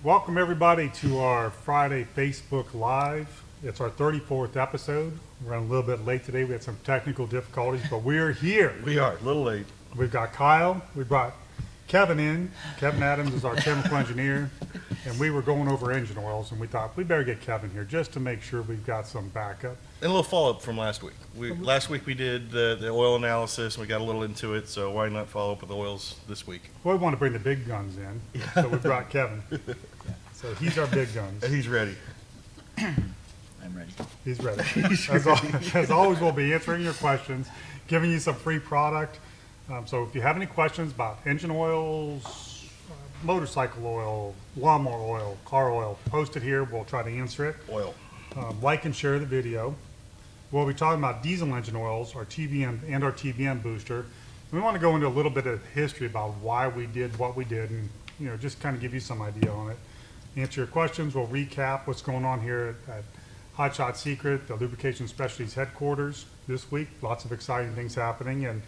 Welcome everybody to our Friday Facebook Live. It's our 34th episode. We're running a little bit late today. We had some technical difficulties, but we're here. We are a little late. We've got Kyle. We brought Kevin in. Kevin Adams is our chemical engineer, and we were going over engine oils, and we thought we better get Kevin here just to make sure we've got some backup. And a little follow-up from last week. Last week we did the oil analysis, and we got a little into it, so why not follow up with oils this week? Well, we want to bring the big guns in, so we brought Kevin. So he's our big guns. And he's ready. I'm ready. He's ready. As always, we'll be answering your questions, giving you some free product. So if you have any questions about engine oils, motorcycle oil, lawnmower oil, car oil, post it here. We'll try to answer it. Oil. Like and share the video. We'll be talking about diesel engine oils, our TBN and our TBN Booster. We want to go into a little bit of history about why we did what we did, and just kind of give you some idea on it. Answer your questions. We'll recap what's going on here at Hot Shot Secret, the Lubrication Specialties headquarters this week. Lots of exciting things happening, and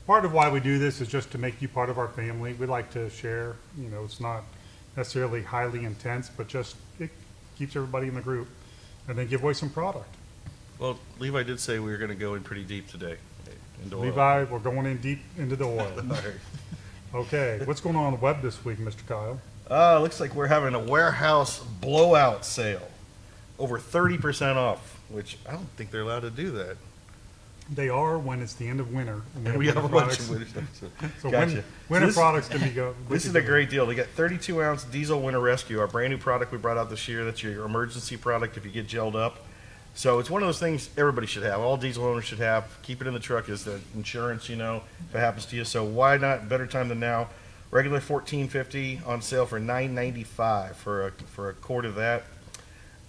part of why we do this is just to make you part of our family. We like to share. It's not necessarily highly intense, but just it keeps everybody in the group, and then give away some product. Well, Levi did say we were going to go in pretty deep today into oil. Levi, we're going in deep into the oil. All right. Okay, what's going on the web this week, Mr. Kyle? Looks like we're having a warehouse blowout sale. Over 30% off, which I don't think they're allowed to do that. They are when it's the end of winter. And we have a bunch of winter stuff. So Gotcha. winter products can be go. This is a great deal. They got 32-ounce diesel winter rescue, our brand new product we brought out this year. That's your emergency product if you get gelled up. So it's one of those things everybody should have. All diesel owners should have. Keep it in the truck is the insurance, if it happens to you. So why not? Better time than now. Regular $14.50 on sale for $9.95 for a quart of that.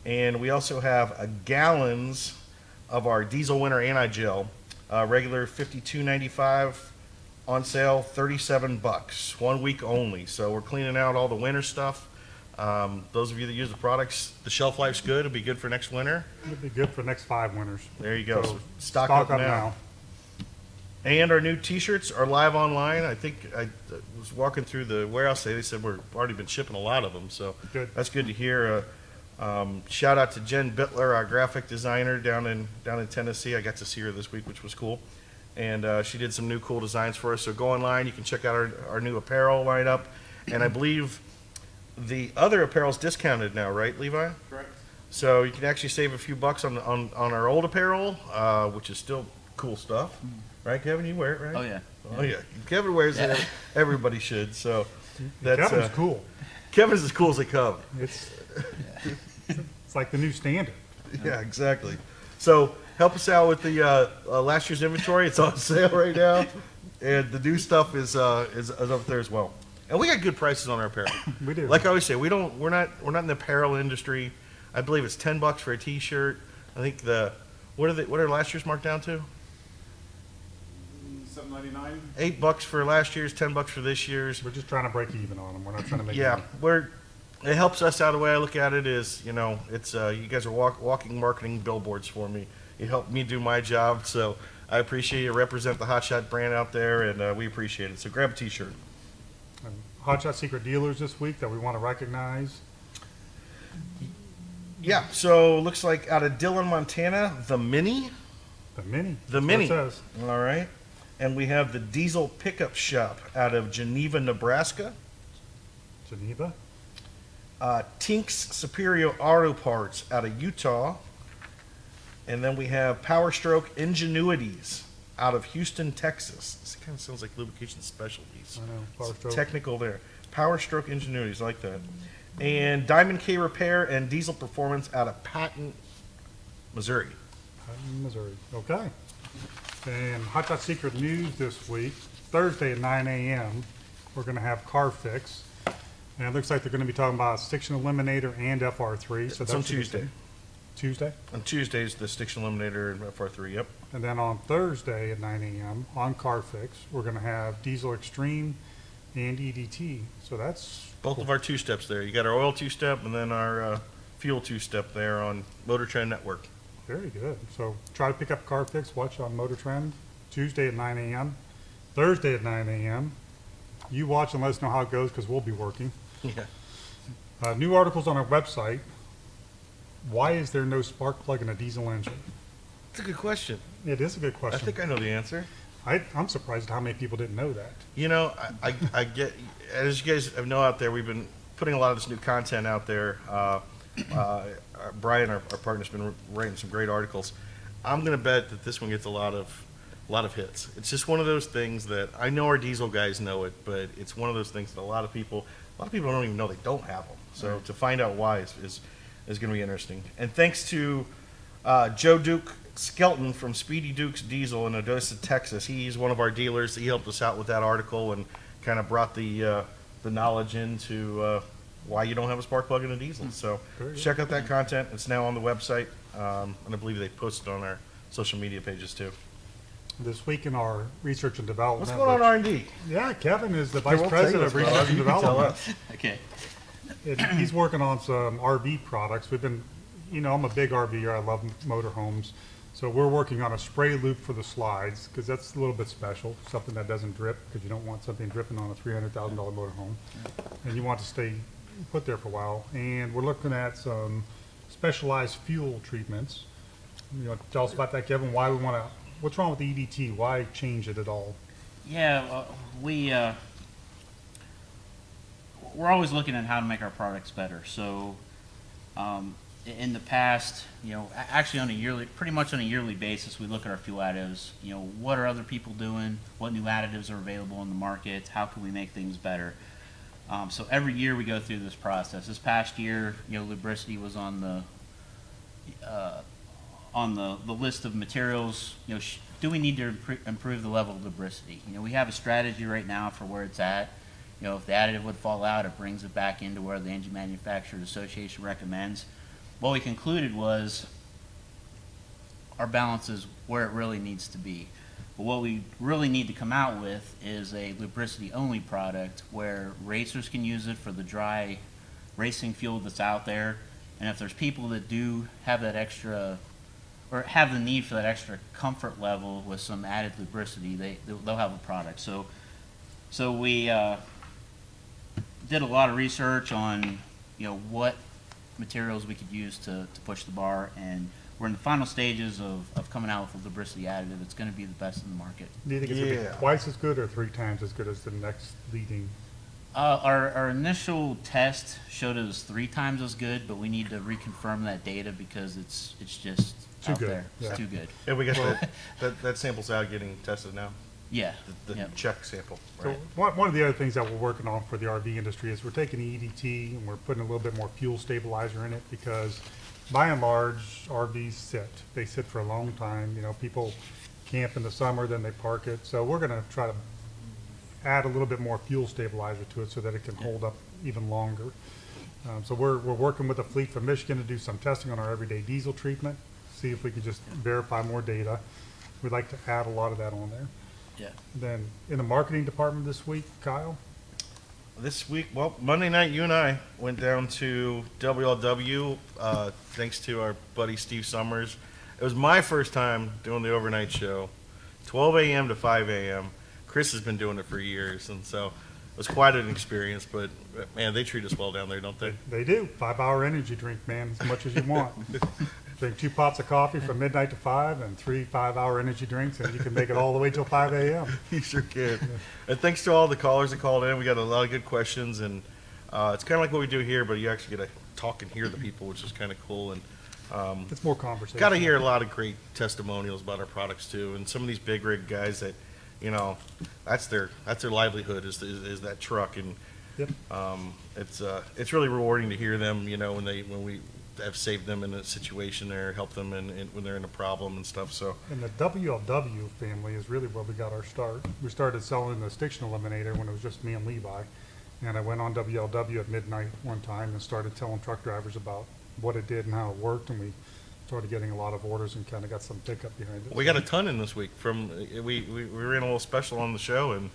And we also have gallons of our diesel winter anti-gel. Regular $52.95 on sale, $37, 1 week only. So we're cleaning out all the winter stuff. Those of you that use the products, the shelf life's good. It'll be good for next winter. It'll be good for the next 5 winters. There you go. So So stock up now. now. And our new T-shirts are live online. I think I was walking through the warehouse today. They said we've already been shipping a lot of them. So Good. that's good to hear. Shout out to Jen Bittler, our graphic designer down in Tennessee. I got to see her this week, which was cool. And she did some new cool designs for us. So go online. You can check out our new apparel lineup. And I believe the other apparel's discounted now, right, Levi? Correct. So you can actually save a few bucks on our old apparel, which is still cool stuff. Right, Kevin? You wear it, right? Oh yeah. Oh, yeah. Kevin wears it. Everybody should. So that's Kevin's cool. Kevin's as cool as they come. It's like the new standard. Yeah, exactly. So help us out with the last year's inventory. It's on sale right now, and the new stuff is up there as well. And we got good prices on our apparel. We do. Like I always say, we're not in the apparel industry. I believe it's $10 for a T-shirt. I think what are last year's marked down to? $7.99. $8 for last year's, $10 for this year's. We're just trying to break even on them. We're not trying to make Yeah, money. it helps us out. The way I look at it is, it's you guys are walking marketing billboards for me. You help me do my job, so I appreciate you represent the Hot Shot brand out there, and we appreciate it. So grab a T-shirt. And Hot Shot Secret dealers this week that we want to recognize. Yeah, so looks like out of Dillon, Montana, the Mini. The Mini. The That's Mini. what it says. All right. And we have the Diesel Pickup Shop out of Geneva, Nebraska. Geneva. Tink's Superior Auto Parts out of Utah. And then we have Powerstroke Enginuities out of Houston, Texas. This kind of sounds like lubrication specialties. I know. It's Powerstroke. technical there. Powerstroke Enginuities, I like that. And Diamond K Repair and Diesel Performance out of Patton, Missouri. Missouri. Okay. And Hot Shot Secret news this week, Thursday at 9 a.m., we're going to have Car Fix. And it looks like they're going to be talking about Stiction Eliminator and FR3. So It's on Tuesday. Tuesday? On Tuesdays, the Stiction Eliminator and FR3, yep. And then on Thursday at 9 a.m. on Car Fix, we're going to have Diesel Extreme and EDT. So that's Both of our two-steps there. You got our oil two-step and then our fuel two-step there on Motor Trend Network. very good. So try to pick up Car Fix. Watch on Motor Trend Tuesday at 9 a.m. Thursday at 9 a.m. You watch and let us know how it goes because we'll be working. Yeah. New articles on our website. Why is there no spark plug in a diesel engine? That's a good question. It is a good I question. think I know the answer. I'm surprised at how many people didn't know that. You know, I get, as you guys know out there, we've been putting a lot of this new content out there. Brian, our partner's been writing some great articles. I'm going to bet that this one gets a lot of hits. It's just one of those things that I know our diesel guys know it, but it's one of those things that a lot of people don't even know they don't have them. So to find out why is going to be interesting. And thanks to Joe Duke Skelton from Speedy Duke's Diesel in Odessa, Texas. He's one of our dealers. He helped us out with that article and kind of brought the knowledge into why you don't have a spark plug in a diesel. So check out that content. It's now on the website, and I believe they posted on our social media pages too. This week in our research and development. What's going on R&D? Yeah, Kevin is the vice won't president of tell you what's research and going on. You can tell development. us. Okay. He's working on some RV products. We've been, I'm a big RVer. I love motorhomes. So we're working on a spray loop for the slides because that's a little bit special, something that doesn't drip because you don't want something dripping on a $300,000 motorhome. And you want to stay put there for a while. And we're looking at some specialized fuel treatments. Tell us about that, Kevin. Why we want to, what's wrong with the EDT? Why change it at all? Yeah, we're always looking at how to make our products better. So, in the past, actually pretty much on a yearly basis, we look at our fuel additives. What are other people doing? What new additives are available in the market? How can we make things better? So every year we go through this process. This past year, lubricity was on the list of materials. Do we need to improve the level of lubricity? We have a strategy right now for where it's at. If the additive would fall out, it brings it back into where the Engine Manufacturers Association recommends. What we concluded was our balance is where it really needs to be. But what we really need to come out with is a lubricity-only product where racers can use it for the dry racing fuel that's out there. And if there's people that do have that extra, or have the need for that extra comfort level with some added lubricity, they'll have a product. So we did a lot of research on what materials we could use to push the bar, and we're in the final stages of coming out with a lubricity additive. It's going to be the best in the market. Do you think it's going to be twice as good or 3 times as good as the next leading? Our initial test showed it was 3 times as good, but we need to reconfirm that data because it's just Too out good. there. Yeah. It's too good. Yeah, we got that sample's out getting tested now. Yeah. The Yep. check sample. So Right. one of the other things that we're working on for the RV industry is we're taking the EDT and we're putting a little bit more fuel stabilizer in it because by and large RVs sit. They sit for a long time. People camp in the summer, then they park it. So we're going to try to add a little bit more fuel stabilizer to it so that it can hold up even longer. So we're working with a fleet from Michigan to do some testing on our everyday diesel treatment, see if we can just verify more data. We'd like to add a lot of that on there. Yeah. Then in the marketing department this week, Kyle? This week, well, Monday night, you and I went down to WLW, thanks to our buddy Steve Summers. It was my first time doing the overnight show, 12 a.m. to 5 a.m. Chris has been doing it for years, and so it was quite an experience, but man, they treat us well down there, don't they? They do. 5-hour energy drink, man, as much as you want. Drink 2 pots of coffee from midnight to 5 and 3 5-hour energy drinks, and you can make it all the way till 5 a.m. You sure can. And thanks to all the callers that called in. We got a lot of good questions, and it's kind of like what we do here, but you actually get to talk and hear the people, which is kind of cool. And It's more conversation. got to hear a lot of great testimonials about our products too, and some of these big rig guys that, that's their livelihood is that truck, and Yep. it's really rewarding to hear them, when we have saved them in a situation or helped them when they're in a problem and stuff. So And the WLW family is really where we got our start. We started selling the Stiction Eliminator when it was just me and Levi. And I went on WLW at midnight one time and started telling truck drivers about what it did and how it worked. And we started getting a lot of orders and kind of got some pickup behind it. we got a ton in this week. We ran a little special on the show, and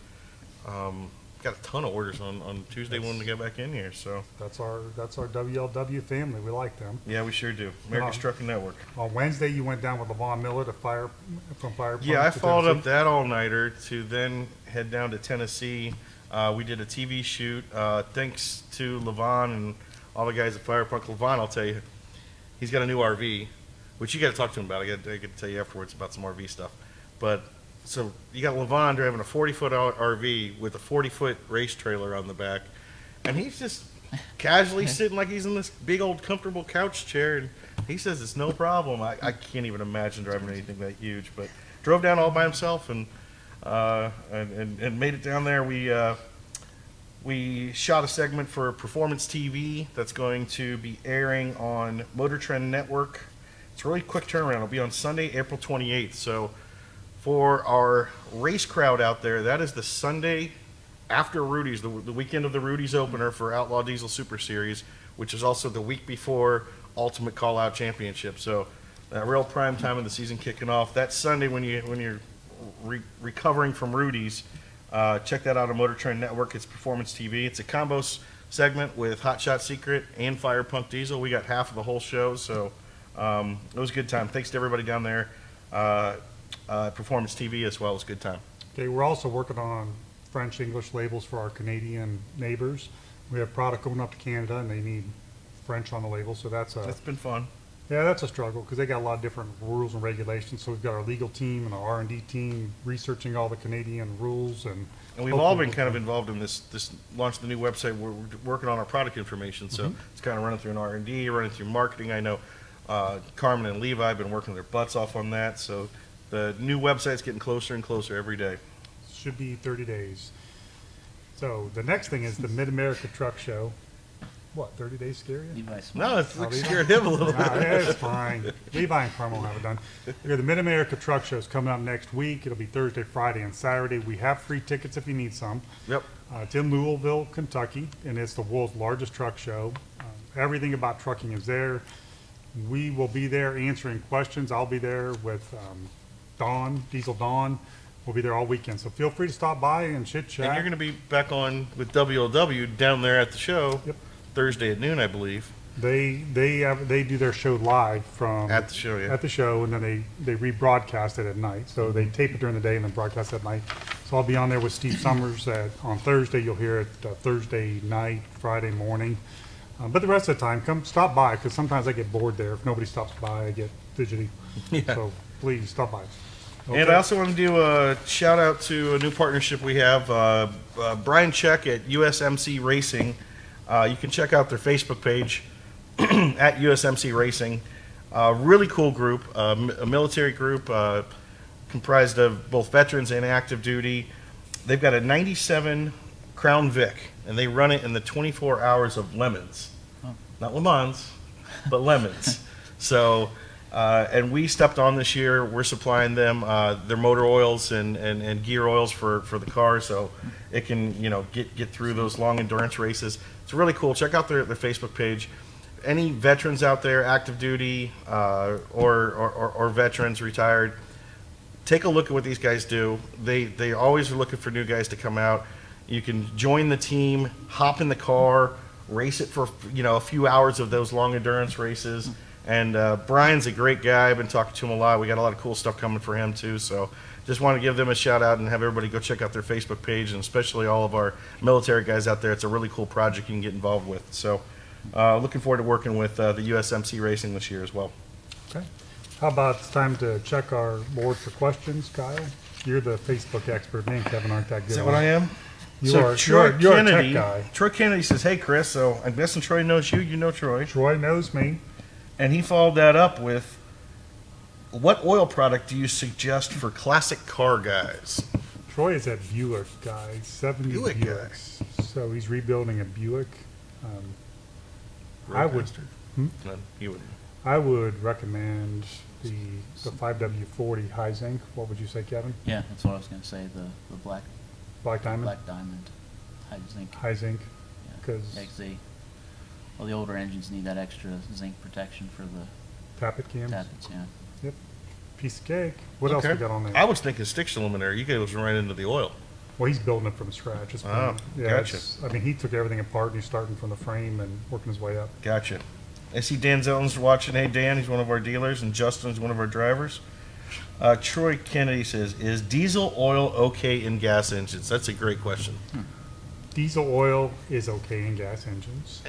got a ton of orders on Tuesday when we get back in here. So That's our WLW family. We like them. yeah, we sure do. America's Trucking Network. On Wednesday, you went down with Levon Miller to Fire Yeah, Pump I to followed up Tennessee. that all-nighter to then head down to Tennessee. We did a TV shoot. Thanks to Levon and all the guys at Fire Punk. Levon, I'll tell you, he's got a new RV, which you got to talk to him about. I got to tell you afterwards about some RV stuff. But so you got Levon driving a 40-foot RV with a 40-foot race trailer on the back, and he's just casually sitting like he's in this big old comfortable couch chair, and he says it's no problem. I can't even imagine driving anything that huge, but drove down all by himself and made it down there. We shot a segment for Performance TV that's going to be airing on Motor Trend Network. It's a really quick turnaround. It'll be on Sunday, April 28th. So for our race crowd out there, that is the Sunday after Rudy's, the weekend of the Rudy's opener for Outlaw Diesel Super Series, which is also the week before Ultimate Call Out Championship. So real prime time of the season kicking off. That Sunday when you're recovering from Rudy's, check that out on Motor Trend Network. It's Performance TV. It's a combos segment with Hot Shot Secret and Fire Punk Diesel. We got half of the whole show, so it was a good time. Thanks to everybody down there. Performance TV as well. It was a good time. Okay, we're also working on French English labels for our Canadian neighbors. We have product going up to Canada, and they need French on the label, so that's Been fun. yeah, that's a struggle because they got a lot of different rules and regulations. So we've got our legal team and our R&D team researching all the Canadian rules, and And we've all been kind of involved in this launch the new website. We're working on our product information, so it's kind of running through an R&D, running through marketing. I know Carmen and Levi have been working their butts off on that, so the new website's getting closer and closer every day. should be 30 days. So the next thing is the Mid-America Truck Show. What, 30 days scary? Levi Smith. No, it's Levi? scared him a little bit. It's fine. Levi and Carmel have it done. Okay, the Mid-America Truck Show is coming up next week. It'll be Thursday, Friday, and Saturday. We have free tickets if you need some. Yep. It's in Louisville, Kentucky, and it's the world's largest truck show. Everything about trucking is there. We will be there answering questions. I'll be there with Dawn, Diesel Dawn. We'll be there all weekend. So feel free to stop by and chit chat. And you're going to be back on with WLW down there at the show. Yep. Thursday at noon, I believe. They do their show live from At the show, yeah. at the show, and then they rebroadcast it at night. So they tape it during the day and then broadcast it at night. So I'll be on there with Steve Summers on Thursday. You'll hear it Thursday night, Friday morning. But the rest of the time, come stop by because sometimes I get bored there. If nobody stops by, I get fidgety. Yeah. So please stop by. And Okay. I also want to do a shout out to a new partnership we have. Brian Check at USMC Racing. You can check out their Facebook page at USMC Racing. Really cool group, a military group comprised of both veterans and active duty. They've got a 97 Crown Vic, and they run it in the 24 hours of lemons. Not Le Mans, but lemons. So, and we stepped on this year. We're supplying them their motor oils and gear oils for the car, so it can get through those long endurance races. It's really cool. Check out their Facebook page. Any veterans out there, active duty or veterans retired, take a look at what these guys do. They always are looking for new guys to come out. You can join the team, hop in the car, race it for a few hours of those long endurance races. And Brian's a great guy. I've been talking to him a lot. We got a lot of cool stuff coming for him too. So just want to give them a shout out and have everybody go check out their Facebook page, and especially all of our military guys out there. It's a really cool project you can get involved with. So looking forward to working with the USMC Racing this year as well. Okay. How about it's time to check our board for questions, Kyle? You're the Facebook expert. Me and Kevin aren't that good. Is that what I am? You So are. Troy You're a Kennedy, tech guy. Troy Kennedy says, "Hey Chris, so I'm guessing Troy knows you. You know Troy." Troy knows me. And he followed that up with, "What oil product do you suggest for classic car guys?" Troy is a Buick guy, 70 Buick guy. Buicks. So he's rebuilding a Buick. I would, No, you wouldn't. I would recommend the 5W40 high zinc. What would you say, Kevin? Yeah, that's what I was going to say. The black Black diamond, high zinc. high zinc. Yeah, 'Cause- the older engines need that extra zinc protection for the Tappet cams. tappets. Yeah. Piece of cake. What else we got on there? I was thinking Stiction Eliminator. You guys was right into the oil. Well, he's building it from scratch. It's Oh, yeah, gotcha. I mean, he took everything apart and he's starting from the frame and working his way up. Gotcha. I see Dan Zelton's watching. Hey, Dan, he's one of our dealers, and Justin's one of our drivers. Troy Kennedy says, is diesel oil okay in gas engines? That's a great question. Diesel oil is okay in gas engines.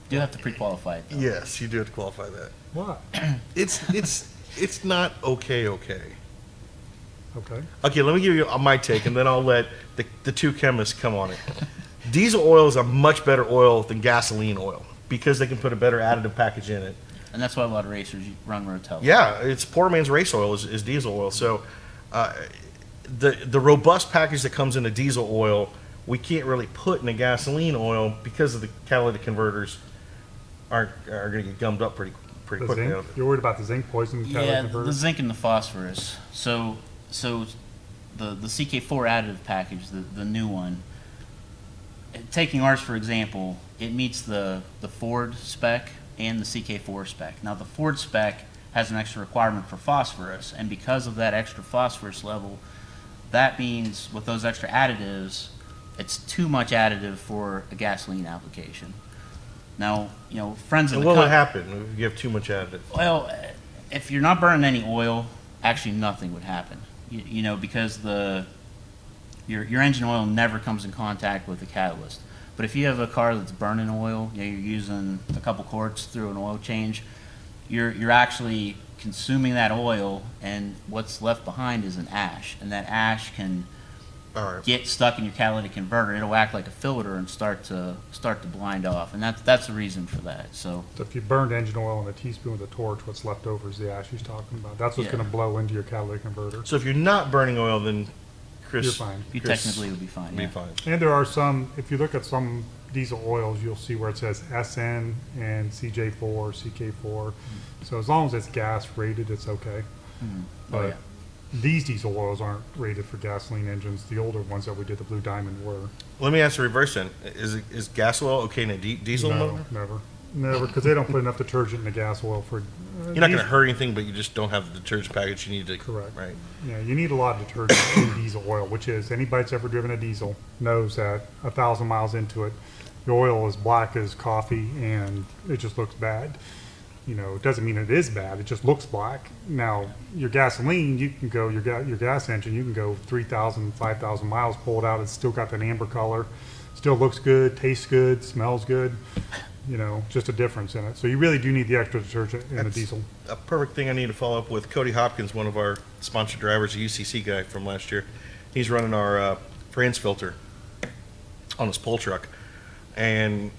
Do have to pre-qualify it, though. Yes, you do have to qualify that. What? It's not okay. Okay. Okay, let me give you my take, and then I'll let the two chemists come on it. Diesel oil is a much better oil than gasoline oil because they can put a better additive package in it. And that's why a lot of racers run Rotel. Yeah, it's poor man's race oil is diesel oil. So the robust package that comes in a diesel oil, we can't really put in a gasoline oil because of the catalytic converters are going to get gummed up pretty The quickly. zinc? You're worried about the zinc poison Yeah, catalytic the converter? zinc and the phosphorus. So the CK4 additive package, the new one, taking ours for example, it meets the Ford spec and the CK4 spec. Now the Ford spec has an extra requirement for phosphorus, and because of that extra phosphorus level, that means with those extra additives, it's too much additive for a gasoline application. Now, friends of And the what would co- happen if you have too much additive? Well, if you're not burning any oil, actually nothing would happen. Because your engine oil never comes in contact with the catalyst. But if you have a car that's burning oil, you're using a couple quarts through an oil change, you're actually consuming that oil, and what's left behind is an ash, and that ash can All right. get stuck in your catalytic converter. It'll act like a filter and start to blind off, and that's the reason for that. So So if you burned engine oil in a teaspoon with a torch, what's left over is the ash he's talking about. That's what's Yeah. going to blow into your catalytic converter. So if you're not burning oil, then Chris, You're fine. you Chris technically would be fine. be Yeah. fine. And there are some, if you look at some diesel oils, you'll see where it says SN and CJ4, CK4. So as long as it's gas rated, it's okay. Oh, But yeah. these diesel oils aren't rated for gasoline engines. The older ones that we did, the Blue Diamond, were. Let me ask the reverse then. Is gas oil okay in a diesel No, motor? never, because they don't put enough detergent in the gas oil for. You're not going to hurt anything, but you just don't have the detergent package you need to. Correct. Right. Yeah, you need a lot of detergent in diesel oil, which is, anybody that's ever driven a diesel knows that 1,000 miles into it, the oil is black as coffee and it just looks bad. It doesn't mean it is bad, it just looks black. Now, your gasoline, you can go, your gas engine, you can go 3,000, 5,000 miles, pull it out, it's still got that amber color, still looks good, tastes good, smells good, just a difference in it. So you really do need the extra detergent in a That's diesel. A perfect thing I need to follow up with. Cody Hopkins, one of our sponsored drivers, a UCC guy from last year. He's running our Franz filter on his pull truck. And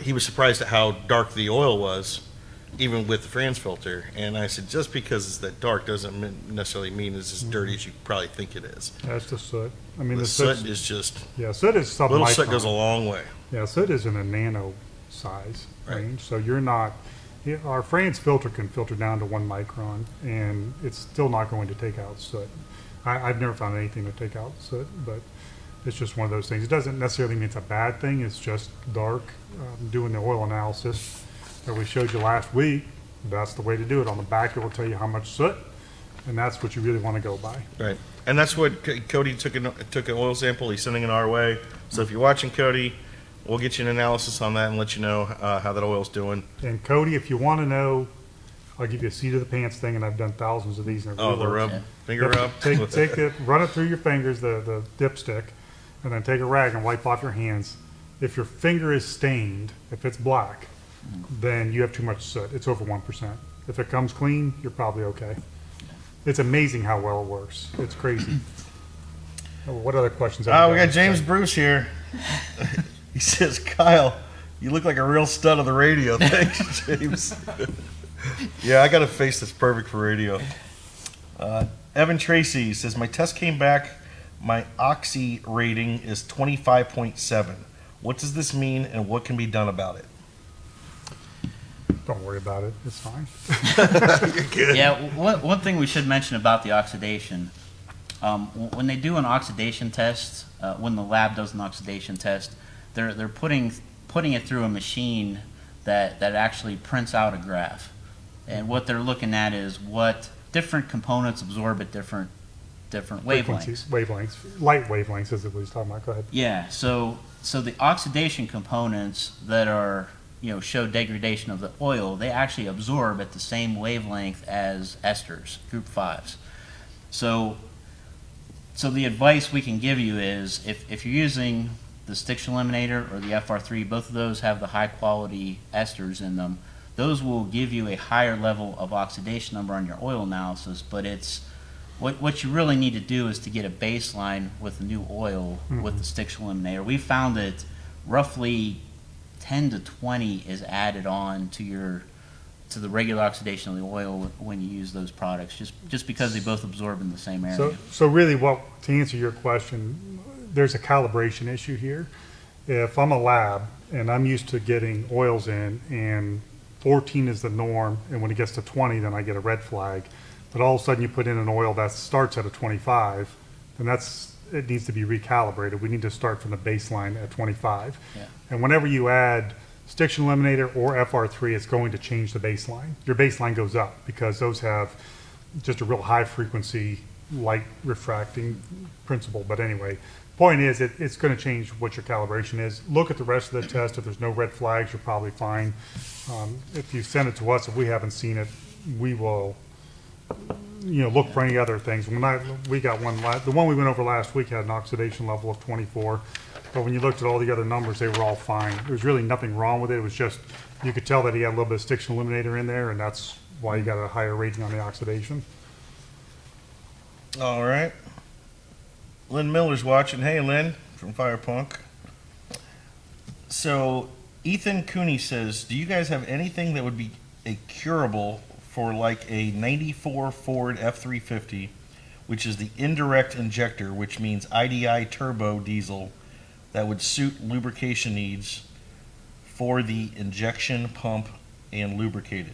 he was surprised at how dark the oil was, even with the Franz filter. And I said, just because it's that dark doesn't necessarily mean it's as dirty as you probably think it is. That's the soot. I mean, The the soot is just, yeah, soot is submicron. little soot goes a long way. Yeah, soot is in a nano size Right. range, so you're not. Our Franz filter can filter down to 1 micron, and it's still not going to take out soot. I've never found anything to take out soot, but it's just one of those things. It doesn't necessarily mean it's a bad thing. It's just dark. Doing the oil analysis that we showed you last week, that's the way to do it. On the back, it will tell you how much soot, and that's what you really want to go by. Right. And that's what Cody took an oil sample. He's sending it our way. So if you're watching, Cody, we'll get you an analysis on that and let you know how that oil's doing. And Cody, if you want to know, I'll give you a seat of the pants thing, and I've done thousands of these. And it Oh, really the works. rub, Yeah. finger Yep. rub. Take it, run it through your fingers, the dipstick, and then take a rag and wipe off your hands. If your finger is stained, if it's black, then you have too much soot. It's over 1%. If it comes clean, you're probably okay. It's amazing how well it works. It's crazy. What other questions? have We you got James Bruce here. He says, Kyle, you look like a real stud of the radio. Thanks, James. Yeah, I got a face that's perfect for radio. Evan Tracy says, my test came back. My oxy rating is 25.7. What does this mean and what can be done about it? Don't worry about it. It's fine. You're good. Yeah, one thing we should mention about the oxidation, when they do an oxidation test, when the lab does an oxidation test, they're putting it through a machine that actually prints out a graph. And what they're looking at is what different components absorb at different different frequencies, wavelengths. light wavelengths is what he's talking about. Go ahead. Yeah, so the oxidation components that are, show degradation of the oil, they actually absorb at the same wavelength as esters, group 5s. So the advice we can give you is if you're using the Stiction Eliminator or the FR3, both of those have the high quality esters in them. Those will give you a higher level of oxidation number on your oil analysis, but it's what you really need to do is to get a baseline with the new oil with the Stiction Eliminator. We found that roughly 10 to 20 is added on to the regular oxidation of the oil when you use those products, just because they both absorb in the same area. So really, to answer your question, there's a calibration issue here. If I'm a lab and I'm used to getting oils in, and 14 is the norm, and when it gets to 20, then I get a red flag. But all of a sudden, you put in an oil that starts at a 25, then it needs to be recalibrated. We need to start from the baseline at 25. Yeah. And whenever you add Stiction Eliminator or FR3, it's going to change the baseline. Your baseline goes up because those have just a real high frequency light refracting principle. But anyway, point is it's going to change what your calibration is. Look at the rest of the test. If there's no red flags, you're probably fine. If you send it to us, if we haven't seen it, we will look for any other things. We got one, the one we went over last week had an oxidation level of 24. But when you looked at all the other numbers, they were all fine. There was really nothing wrong with it. It was just, you could tell that he had a little bit of Stiction Eliminator in there, and that's why he got a higher rating on the oxidation. All right. Lynn Miller's watching. Hey, Lynn from Firepunk. So Ethan Cooney says, do you guys have anything that would be a curable for like a 94 Ford F350, which is the indirect injector, which means IDI turbo diesel, that would suit lubrication needs for the injection pump and lubricated?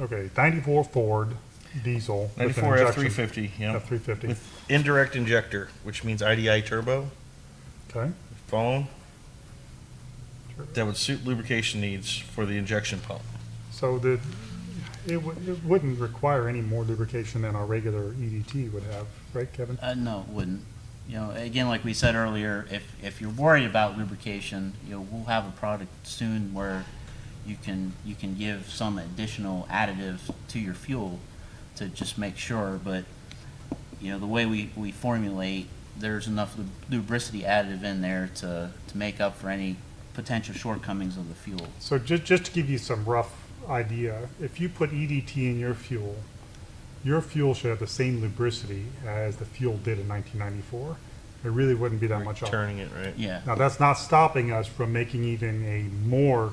Okay, 94 Ford diesel. with an 94 injection- F350, yeah. F350. With indirect injector, which means IDI turbo. Okay. Phone. That would suit lubrication needs for the injection pump. So it wouldn't require any more lubrication than our regular EDT would have, right, Kevin? No, it wouldn't. Again, like we said earlier, if you're worried about lubrication, we'll have a product soon where you can give some additional additives to your fuel to just make sure. But the way we formulate, there's enough lubricity additive in there to make up for any potential shortcomings of the fuel. So just to give you some rough idea, if you put EDT in your fuel should have the same lubricity as the fuel did in 1994. It really wouldn't be that much off. Turning it, right? Yeah. Now, that's not stopping us from making even a more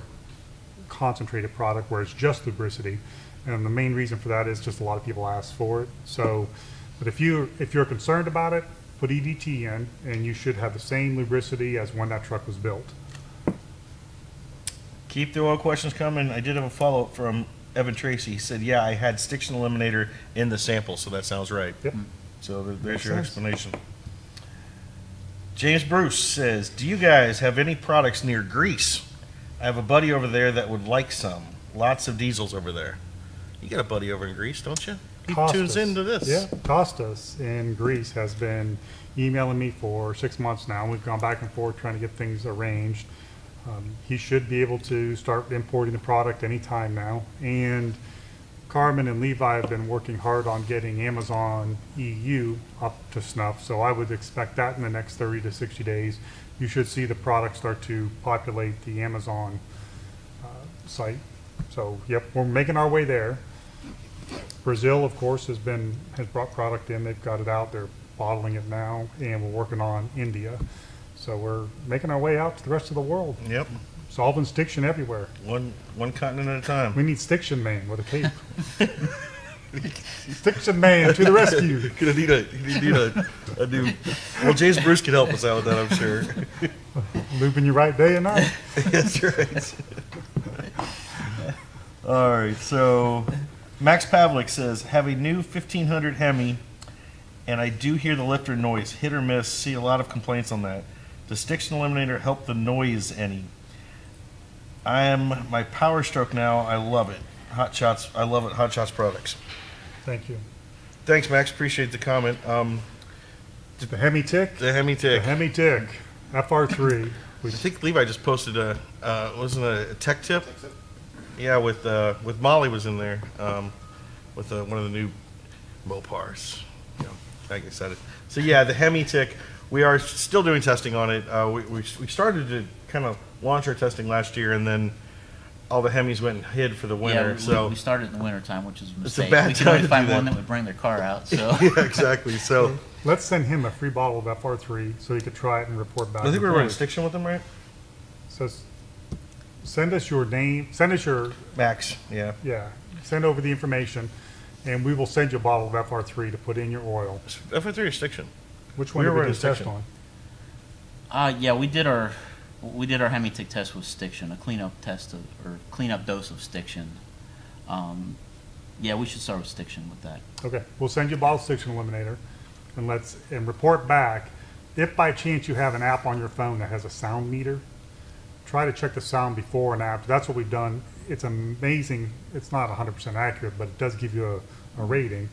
concentrated product where it's just lubricity. And the main reason for that is just a lot of people ask for it. So, but if you're concerned about it, put EDT in, and you should have the same lubricity as when that truck was built. Keep the oil questions coming. I did have a follow-up from Evan Tracy. He said, yeah, I had Stiction Eliminator in the sample, so that sounds right. Yep. So there's Makes your sense. explanation. James Bruce says, do you guys have any products near Greece? I have a buddy over there that would like some. Lots of diesels over there. You got a buddy over in Greece, don't you? He tunes into this. Yeah, Costas in Greece has been emailing me for 6 months now. We've gone back and forth trying to get things arranged. He should be able to start importing the product anytime now. And Carmen and Levi have been working hard on getting Amazon EU up to snuff. So I would expect that in the next 30 to 60 days, you should see the product start to populate the Amazon site. So, yep, we're making our way there. Brazil, of course, has brought product in. They've got it out. They're bottling it now, and we're working on India. So we're making our way out to the rest of the world. Yep. Solving Stiction everywhere. One continent at a time. We need Stiction Man with a cape. Stiction Man to the rescue. Gonna need a new. Well, James Bruce can help us out with that, I'm sure. Looping you right day and night. That's right. All right, so Max Pavlik says, have a new 1500 Hemi, and I do hear the lifter noise, hit or miss, see a lot of complaints on that. Does Stiction Eliminator help the noise any? I am my Powerstroke now, I love it. Hot Shots, I love it, Hot Shots products. Thank you. Thanks, Max. Appreciate the comment. The Hemi Tick? The Hemi The Tick. Hemi Tick, FR3. I think Levi just posted wasn't a tech tip? Yeah, with Molly was in there, with one of the new Mopars. You know, I get excited. So yeah, the Hemi Tick, we are still doing testing on it. We started to kind of launch our testing last year, and then all the Hemis went and hid for the winter. Yeah, we started in the wintertime, which is a It's a mistake. bad we could time only to find do one that. that would bring their car out, so. Yeah, exactly. So Let's send him a free bottle of FR3 so he could try it and report back. I think we're running Report. Stiction with them, right? So send us your name, send us your, Max, yeah. send over the information, and we will send you a bottle of FR3 to put in your oil. FR3 or Stiction? Which one We did were we running do test Stiction. on? Yeah, we did our Hemi-Tick test with Stiction, a cleanup dose of Stiction. Yeah, we should start with Stiction with that. Okay, we'll send you a bottle of Stiction Eliminator, and report back. If by chance you have an app on your phone that has a sound meter, try to check the sound before and after. That's what we've done. It's amazing. It's not 100% accurate, but it does give you a rating.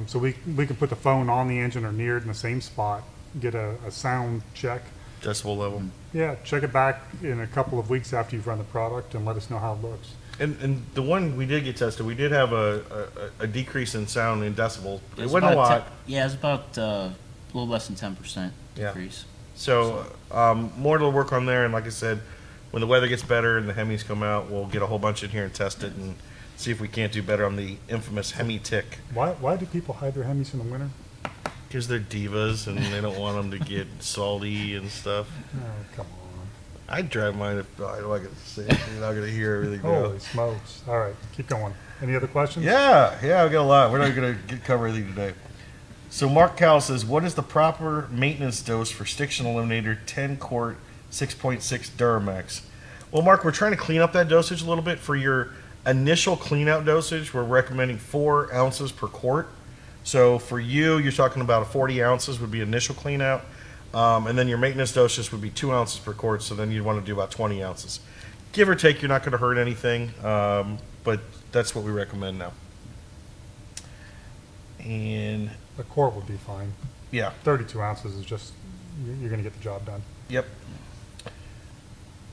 So we can put the phone on the engine or near it in the same spot, get a sound check. Decibel level. Yeah, check it back in a couple of weeks after you've run the product and let us know how it looks. And the one we did get tested, we did have a decrease in sound in decibels. It was wasn't a about lot. yeah, it was about a little less than 10% Yeah. decrease. So more to work on there. And like I said, when the weather gets better and the Hemis come out, we'll get a whole bunch in here and test it and see if we can't do better on the infamous Hemi Tick. Why do people hide their Hemis in the winter? Because they're divas and they don't want them to get salty and stuff. Oh, come on. I'd drive mine if I don't like it to say it. You're not going to hear everything go. Holy smokes. All right, keep going. Any other questions? Yeah, I've got a lot. We're not going to cover everything today. So Mark Cowell says, what is the proper maintenance dose for Stiction Eliminator 10 quart 6.6 Duramax? Well, Mark, we're trying to clean up that dosage a little bit. For your initial clean out dosage, we're recommending 4 ounces per quart. So for you, you're talking about 40 ounces would be initial clean out. And then your maintenance dosage would be 2 ounces per quart. So then you'd want to do about 20 ounces. Give or take, you're not going to hurt anything. But that's what we recommend now. And A quart would be fine. yeah, 32 ounces is just, you're going to get the job done. yep.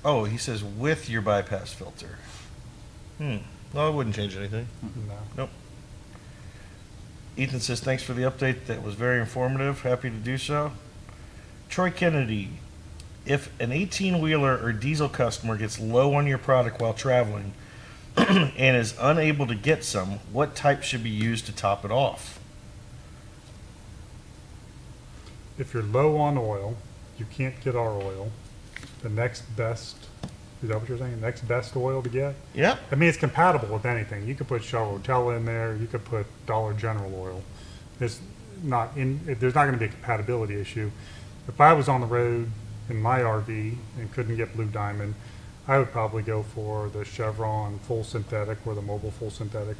Oh, he says with your bypass filter. No, it wouldn't change anything. No. Nope. Ethan says, thanks for the update. That was very informative. Happy to do so. Troy Kennedy, if an 18-wheeler or diesel customer gets low on your product while traveling and is unable to get some, what type should be used to top it off? If you're low on oil, you can't get our oil. The next best, is that what you're saying? Next best oil to get? Yeah. I mean, it's compatible with anything. You could put Shell Rotella in there. You could put Dollar General oil. There's not going to be a compatibility issue. If I was on the road in my RV and couldn't get Blue Diamond, I would probably go for the Chevron full synthetic or the Mobile full synthetic.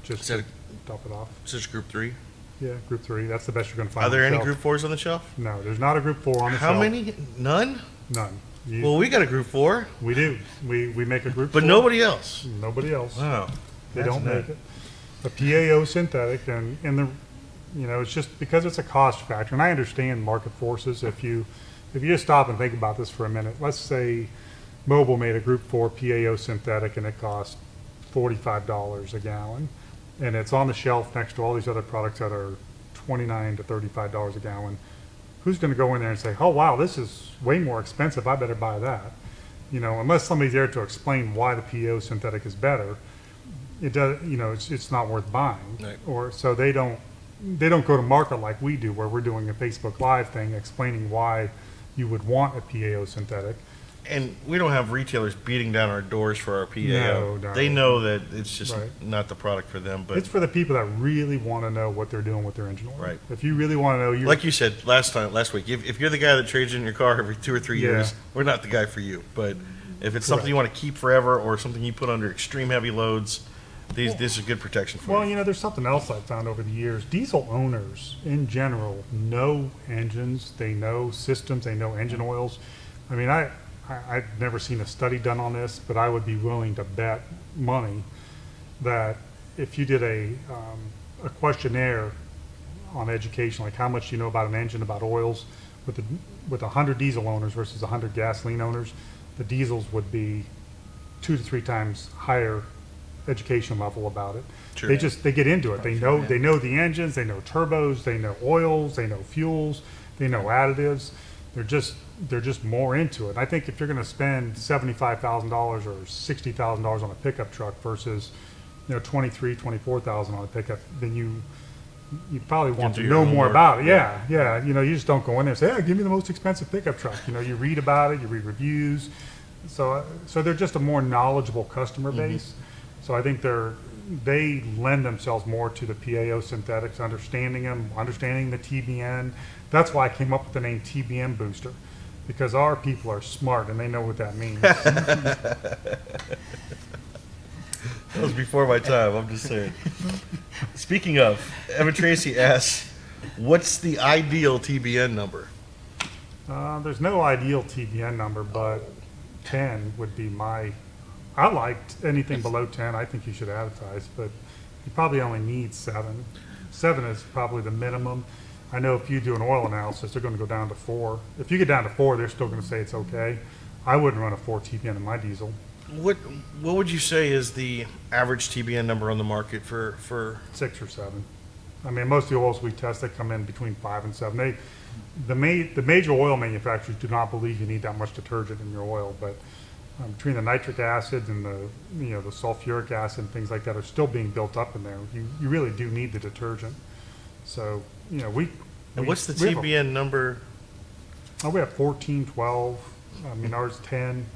Just Is that to top it off. Is this Group 3? Yeah, Group 3. That's the best you're going to find. Are on there the any shelf. Group 4s on the shelf? No, there's not a Group 4 on the How shelf. many? None? None. Well, we got a Group 4, We do. We make a Group but 4. nobody else. Nobody else. Wow. They That's don't neat. make it. A PAO synthetic, and it's just because it's a cost factor. And I understand market forces. If you just stop and think about this for a minute, let's say Mobil made a Group 4 PAO synthetic and it cost $45 a gallon, and it's on the shelf next to all these other products that are $29 to $35 a gallon. Who's going to go in there and say, "Oh wow, this is way more expensive. I better buy that"? Unless somebody's there to explain why the PAO synthetic is better, it does. It's not worth buying. Right. Or so they don't go to market like we do, where we're doing a Facebook Live thing explaining why you would want a PAO synthetic. And we don't have retailers beating down our doors for our PAO. No. They know that it's just Right. not the product for them. But It's for the people that really want to know what they're doing with their engine oil. Right. If you really want to know, like you said last week, if you're the guy that trades in your car every 2 or 3 Yeah. years, we're not the guy for you. But if it's something Correct. you want to keep forever or something you put under extreme heavy loads, this is good protection for Well, you. there's something else I've found over the years. Diesel owners, in general, know engines. They know systems. They know engine oils. I mean, I've never seen a study done on this, but I would be willing to bet money that if you did a questionnaire on education, like how much do you know about an engine, about oils, with 100 diesel owners versus 100 gasoline owners, the diesels would be 2 to 3 times higher education level about it. Sure. They get into it. They know the engines, they know turbos, they know oils, they know fuels, they know additives. They're just more into it. And I think if you're going to spend $75,000 or $60,000 on a pickup truck versus, $23,000-24,000 on a pickup, then you probably want to know more about it. Yeah. You just don't go in there and say, "Hey, give me the most expensive pickup truck." You read about it, you read reviews. So they're just a more knowledgeable customer base. So I think they lend themselves more to the PAO synthetics, understanding them, understanding the TBN. That's why I came up with the name TBN Booster, because our people are smart and they know what that means. That was before my time, I'm just saying. Speaking of, Evan Tracy asks, what's the ideal TBN number? There's no ideal TBN number, but 10 would be I liked anything below 10. I think you should advertise, but you probably only need 7. 7 is probably the minimum. I know if you do an oil analysis, they're going to go down to 4. If you get down to 4, they're still going to say it's okay. I wouldn't run a 4 TBN in my diesel. What would you say is the average TBN number on the market for 6 or 7. I mean, most of the oils we test, they come in between 5 and 7. The major oil manufacturers do not believe you need that much detergent in your oil, but between the nitric acid and the sulfuric acid and things like that are still being built up in there. You really do need the detergent. So And what's the TBN number? We have 14, 12. I mean, ours 10.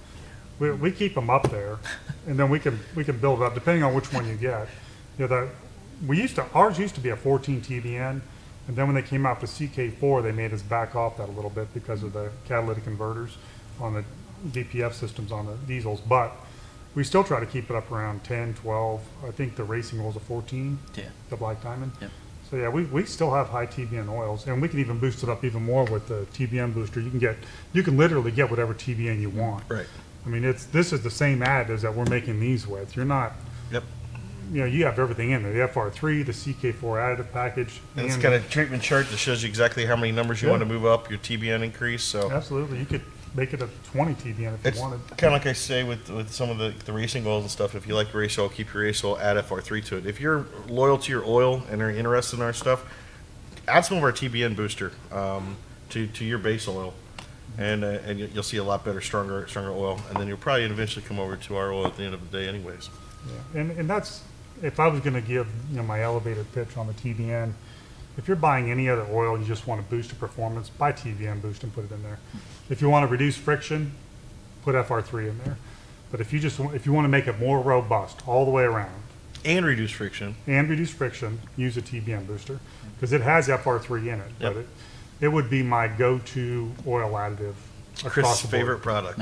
We keep them up there, and then we can build it up depending on which one you get. Ours used to be a 14 TBN, and then when they came out with CK4, they made us back off that a little bit because of the catalytic converters on the DPF systems on the diesels. But we still try to keep it up around 10, 12. I think the racing oil's a 14. Yeah. The Black Diamond. Yep. So yeah, we still have high TBN oils, and we can even boost it up even more with the TBN booster. You can literally get whatever TBN you want. Right. I mean, this is the same additives that we're making these with. You're not, Yep. You have everything in there. The FR3, the CK4 additive package. And it's got a treatment chart that shows you exactly how many numbers you want to move up, your TBN increase. So Absolutely. You could make it a 20 TBN if it's you wanted. kind of like I say with some of the racing oils and stuff. If you like race oil, keep your race oil, add FR3 to it. If you're loyal to your oil and are interested in our stuff, add some of our TBN booster to your base oil. And you'll see a lot better, stronger oil, and then you'll probably eventually come over to our oil at the end of the day, anyways. Yeah. And that's, if I was going to give my elevator pitch on the TBN, if you're buying any other oil, you just want to boost the performance, buy TBN boost and put it in there. If you want to reduce friction, put FR3 in there. But if you want to make it more robust all the way around And reduce friction. use a TBN booster because it has FR3 in it. Yep. But it would be my go-to oil additive. across Chris' the board. favorite product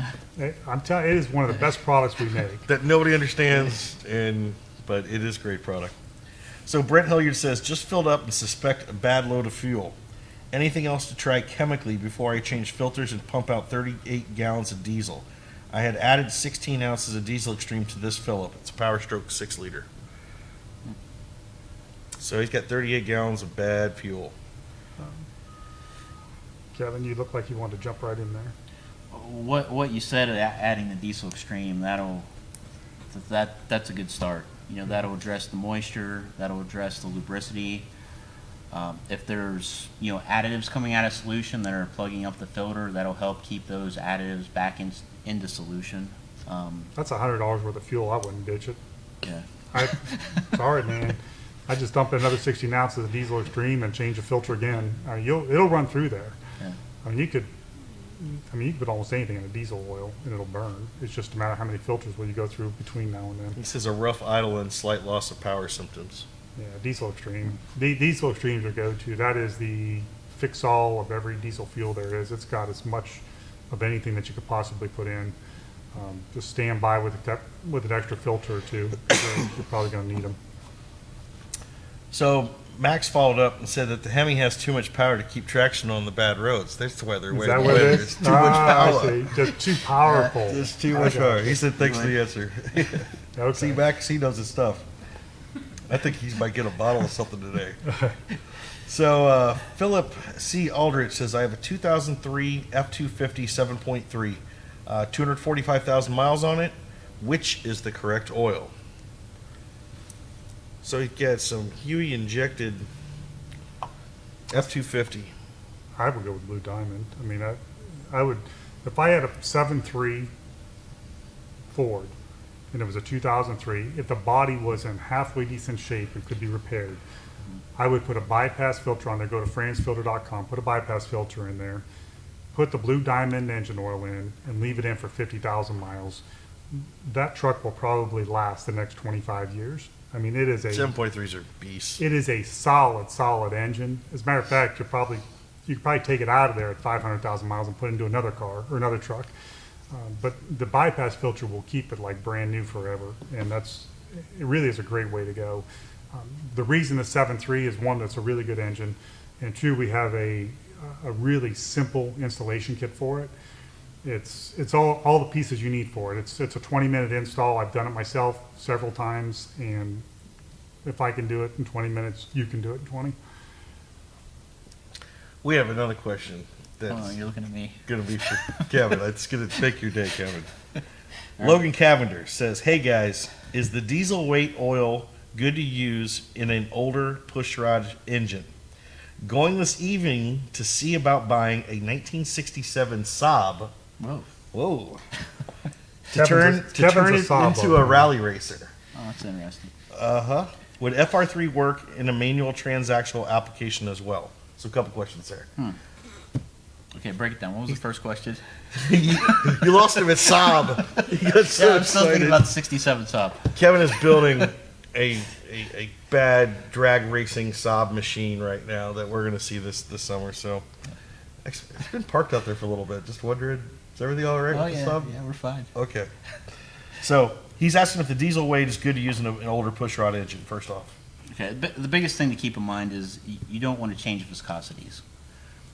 I'm telling you, it is one of the best products we make. that nobody understands, but it is a great product. So Brent Hilliard says, just filled up and suspect a bad load of fuel. Anything else to try chemically before I change filters and pump out 38 gallons of diesel? I had added 16 ounces of diesel extreme to this fill-up. It's a Powerstroke 6-liter. So he's got 38 gallons of bad fuel. Kevin, you look like you wanted to jump right in there. What you said, adding the diesel extreme, that's a good start. That'll address the moisture, that'll address the lubricity. If there's additives coming out of solution that are plugging up the filter, that'll help keep those additives back into solution. That's $100 worth of fuel. I wouldn't ditch it. Yeah. Sorry, man. I just dump in another 16 ounces of diesel extreme and change the filter again. It'll run through there. Yeah. You could put almost anything in a diesel oil and it'll burn. It's just a matter of how many filters will you go through between now and then. He says a rough idle and slight loss of power symptoms. Yeah, diesel extreme. Diesel extremes are go-to. That is the fix-all of every diesel fuel there is. It's got as much of anything that you could possibly put in. Just stand by with an extra filter or two. You're probably going to need them. So Max followed up and said that the Hemi has too much power to keep traction on the bad roads. That's why they're Is way that the what it winner. is? It's too much I power. see. Just too powerful. It's too much power. He said, thanks for the answer. Okay. See, Max, he knows his stuff. I think he might get a bottle of something today. So Philip C. Aldrich says, I have a 2003 F-250 7.3, 245,000 miles on it. Which is the correct oil? So he got some Huey injected F-250. I would go with Blue Diamond. I mean, I would, if I had a 7.3 Ford and it was a 2003, if the body was in halfway decent shape and could be repaired, I would put a bypass filter on there, go to fransfilter.com, put a bypass filter in there, put the Blue Diamond engine oil in, and leave it in for 50,000 miles. That truck will probably last the next 25 years. I mean, it is a 7.3s are beasts. it is a solid engine. As a matter of fact, you could probably take it out of there at 500,000 miles and put it into another car or another truck. But the bypass filter will keep it like brand new forever, and it really is a great way to go. The reason the 7.3 is, one, that's a really good engine, and two, we have a really simple installation kit for it. It's all the pieces you need for it. It's a 20-minute install. I've done it myself several times, and if I can do it in 20 minutes, you can do it in 20. We have another question that's Oh, you're looking at me. going to be for Kevin. It's going to make your day, Kevin. Logan Cavender says, hey guys, is the diesel weight oil good to use in an older pushrod engine? Going this evening to see about buying a 1967 Saab. Whoa. Whoa. to Kevin's turn a it Saab into a owner. rally racer. Oh, that's interesting. Uh-huh. Would FR3 work in a manual transactional application as well? So a couple questions there. Okay, break it down. What was the first question? you lost him at Saab. He got so Yeah, I'm still thinking excited. about the 67 Saab. Kevin is building a bad drag racing Saab machine right now that we're going to see this summer. So it's been parked out there for a little bit. Just wondering, is everything all right Oh, with yeah, the Saab? yeah, we're fine. Okay. So he's asking if the diesel weight is good to use in an older pushrod engine, first off. Okay, the biggest thing to keep in mind is you don't want to change viscosities.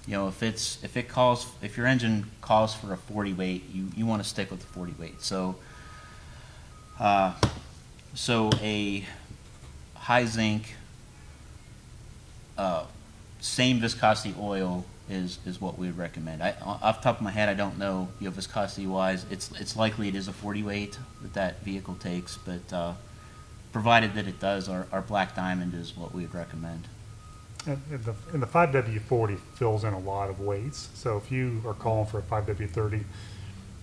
You know, if your engine calls for a 40 weight, you want to stick with the 40 weight. So a high zinc, same viscosity oil is what we would recommend. Off the top of my head, I don't know, viscosity wise. It's likely it is a 40 weight that vehicle takes, but provided that it does, our Black Diamond is what we would recommend. And the 5W40 fills in a lot of weights. So if you are calling for a 5W30,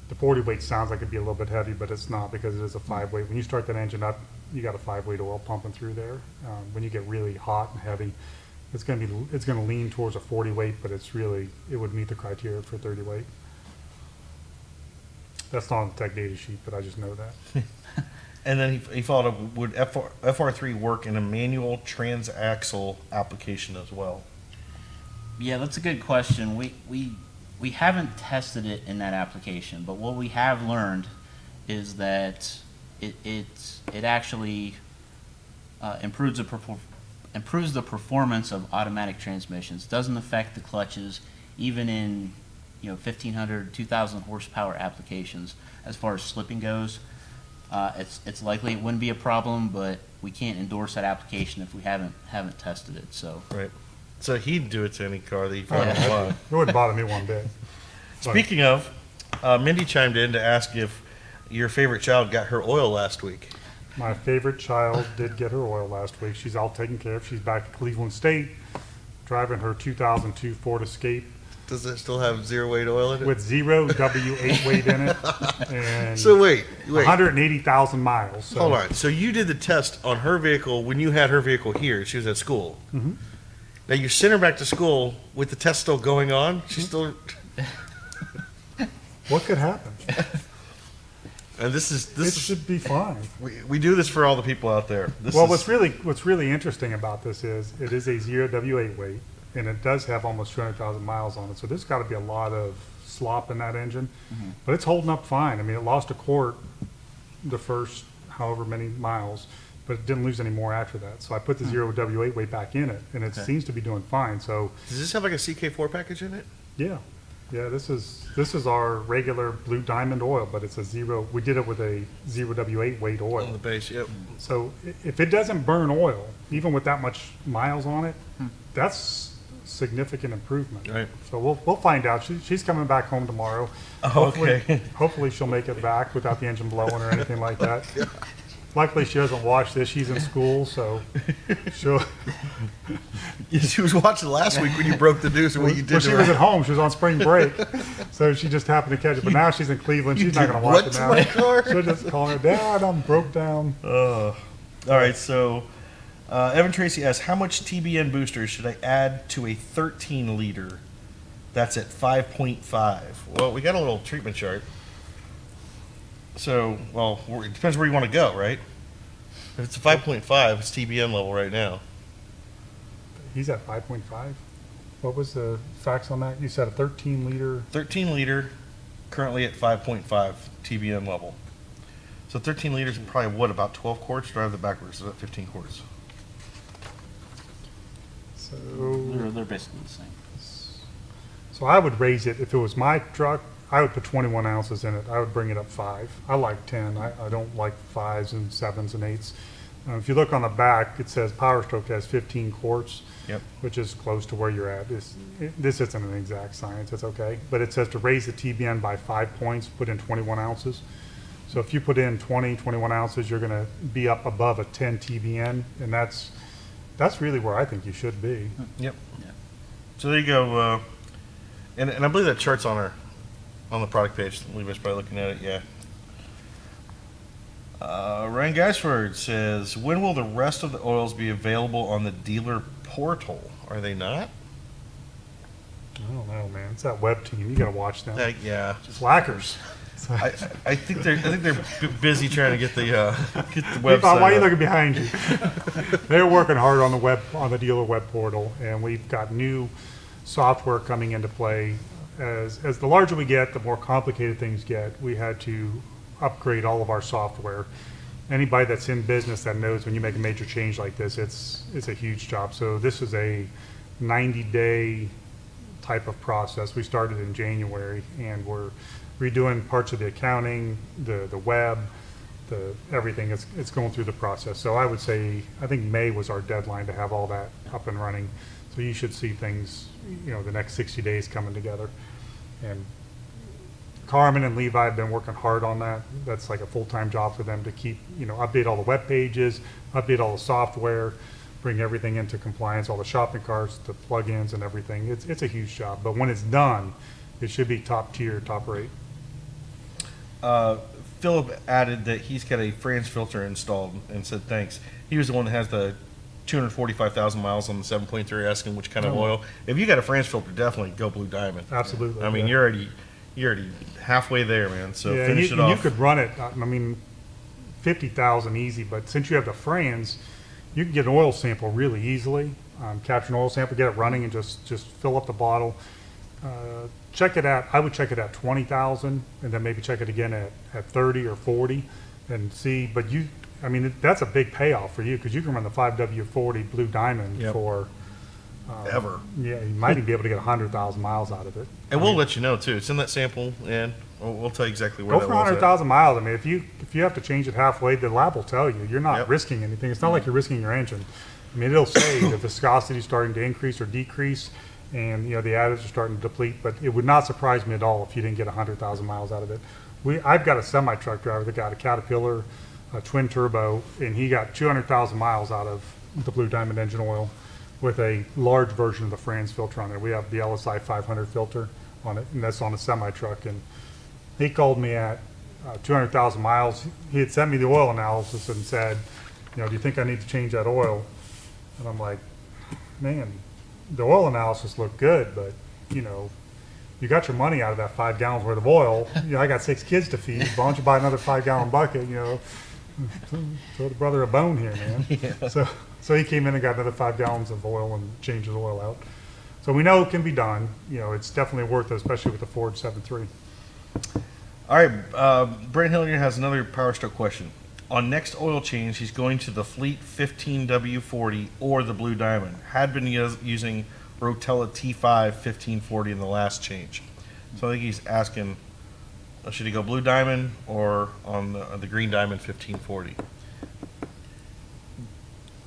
the 40 weight sounds like it'd be a little bit heavy, but it's not, because it is a 5 weight. When you start that engine up, you got a 5 weight oil pumping through there. When you get really hot and heavy, it's going to lean towards a 40 weight, but it would meet the criteria for 30 weight. That's not on the tech data sheet, but I just know that. And then he followed up, would FR3 work in a manual transaxle application as well? Yeah, that's a good question. We haven't tested it in that application, but what we have learned is that it actually improves the performance of automatic transmissions. Doesn't affect the clutches, even in 1,500, 2,000 horsepower applications. As far as slipping goes, it's likely it wouldn't be a problem, but we can't endorse that application if we haven't tested it. So Right. So he'd do it to any car that he Oh, found Yeah. online. It wouldn't bother me one bit. Speaking of, Mindy chimed in to ask if your favorite child got her oil last week. My favorite child did get her oil last week. She's all taken care of. She's back at Cleveland State, driving her 2002 Ford Escape Does it still have zero weight oil in it? with 0 W8 weight in it and So wait. 180,000 miles. So Hold on. So you did the test on her vehicle when you had her vehicle here. She was at school. Mm-hmm. Now you sent her back to school with the test still going on. She's still. what could happen? And this It is should be fine. we do this for all the people out there. Well, what's really interesting about this is it is a 0 W8 weight, and it does have almost 200,000 miles on it. So there's got to be a lot of slop in that engine, but it's holding up fine. I mean, it lost a Quart the first however many miles, but it didn't lose any more after that. So I put the 0 W8 weight back in it, and it Okay. seems to be doing fine. So Does this have like a CK4 package in it? yeah, Yeah, this is our regular Blue Diamond oil, but it's a zero. We did it with a 0W8 weight On oil. the base, yep. So if it doesn't burn oil, even with that much miles on it, that's significant improvement. Right. So we'll find out. She's coming back home tomorrow. Oh, okay. Hopefully she'll make it back without the engine blowing or anything like that. Luckily she doesn't watch this. She's in school, so she'll. She was watching last week when you broke the news and what you did Well, to she her. was at home. She was on spring break, so she just happened to catch it. But now she's in Cleveland. She's not going to watch what it to now. my car? She'll just call her, Dad, I'm broke down. All right, so Evan Tracy asks, how much TBN booster should I add to a 13 liter that's at 5.5? Well, we got a little treatment chart. So, well, it depends where you want to go, right? If it's a 5.5, it's TBN level right now. He's at 5.5. What was the facts on that? You said a 13 liter. 13 liter, currently at 5.5 TBN level. So 13 liters is probably what, about 12 quarts? Drive that backwards, so about 15 quarts. So, They're basically the same. so I would raise it if it was my truck. I would put 21 ounces in it. I would bring it up 5. I like 10. I don't like 5s and 7s and 8s. If you look on the back, it says Powerstroke has 15 quarts, Yep. which is close to where you're at. This isn't an exact science. It's okay. But it says to raise the TBN by 5 points, put in 21 ounces. So if you put in 21 ounces, you're going to be up above a 10 TBN, and that's really where I think you should be. Yep. Yeah. So there you go. And I believe that chart's on the product page. Levi's probably looking at it. Yeah. Ryan Geisford says, when will the rest of the oils be available on the dealer portal? Are they not? I don't know, man. It's that web team. You got to watch them. Yeah. Slackers. I think they're busy trying to get the Why website. are you up. looking behind you? They're working hard on the dealer web portal, and we've got new software coming into play. As the larger we get, the more complicated things get. We had to upgrade all of our software. Anybody that's in business that knows when you make a major change like this, it's a huge job. So this is a 90-day type of process. We started in January, and we're redoing parts of the accounting, the web, everything. It's going through the process. So I would say, I think May was our deadline to have all that up and running. So you should see things, the next 60 days coming together. And Carmen and Levi have been working hard on that. That's like a full-time job for them to keep, update all the web pages, update all the software, bring everything into compliance, all the shopping carts, the plugins and everything. It's a huge job. But when it's done, it should be top tier, top rate. Philip added that he's got a France filter installed and said thanks. He was the one that has the 245,000 miles on the 7.3, asking which kind of oil. If you got a France filter, definitely go Blue Diamond. Absolutely. I mean, yeah. you're already halfway there, man. So Yeah, finish and it you off. could run it, 50,000 easy, but since you have the Frans, you can get an oil sample really easily, capture an oil sample, get it running, and just fill up the bottle. I would check it at 20,000, and then maybe check it again at 30 or 40 and see, but that's a big payoff for you, because you can run the 5W40 Blue Diamond Yep. for Ever. Yeah, you might even be able to get 100,000 miles out of it. And we'll let you know too. Send that sample and we'll tell you exactly where Go that for was 100,000 miles. If you have to change it halfway, the lab will tell you. You're not Yep. risking anything. It's not like you're risking your engine. It'll say the viscosity is starting to increase or decrease, and the additives are starting to deplete. But it would not surprise me at all if you didn't get 100,000 miles out of it. I've got a semi truck driver that got a Caterpillar, a twin turbo, and he got 200,000 miles out of the Blue Diamond engine oil with a large version of the Franz filter on there. We have the LSI 500 filter on it, and that's on a semi truck. And he called me at 200,000 miles. He had sent me the oil analysis and said, do you think I need to change that oil? And I'm like, man, the oil analysis looked good, but you got your money out of that 5 gallons worth of oil. I got 6 kids to feed. Why don't you buy another 5-gallon bucket? Throw the brother a bone here, man. Yeah. So he came in and got another 5 gallons of oil and changed his oil out. So we know it can be done. It's definitely worth it, especially with the Ford 7.3. All right, Brent Hilliard has another Powerstroke question. On next oil change, he's going to the Fleet 15W40 or the Blue Diamond. Had been using Rotella T5 1540 in the last change. So I think he's asking, should he go blue diamond or on the green diamond 1540?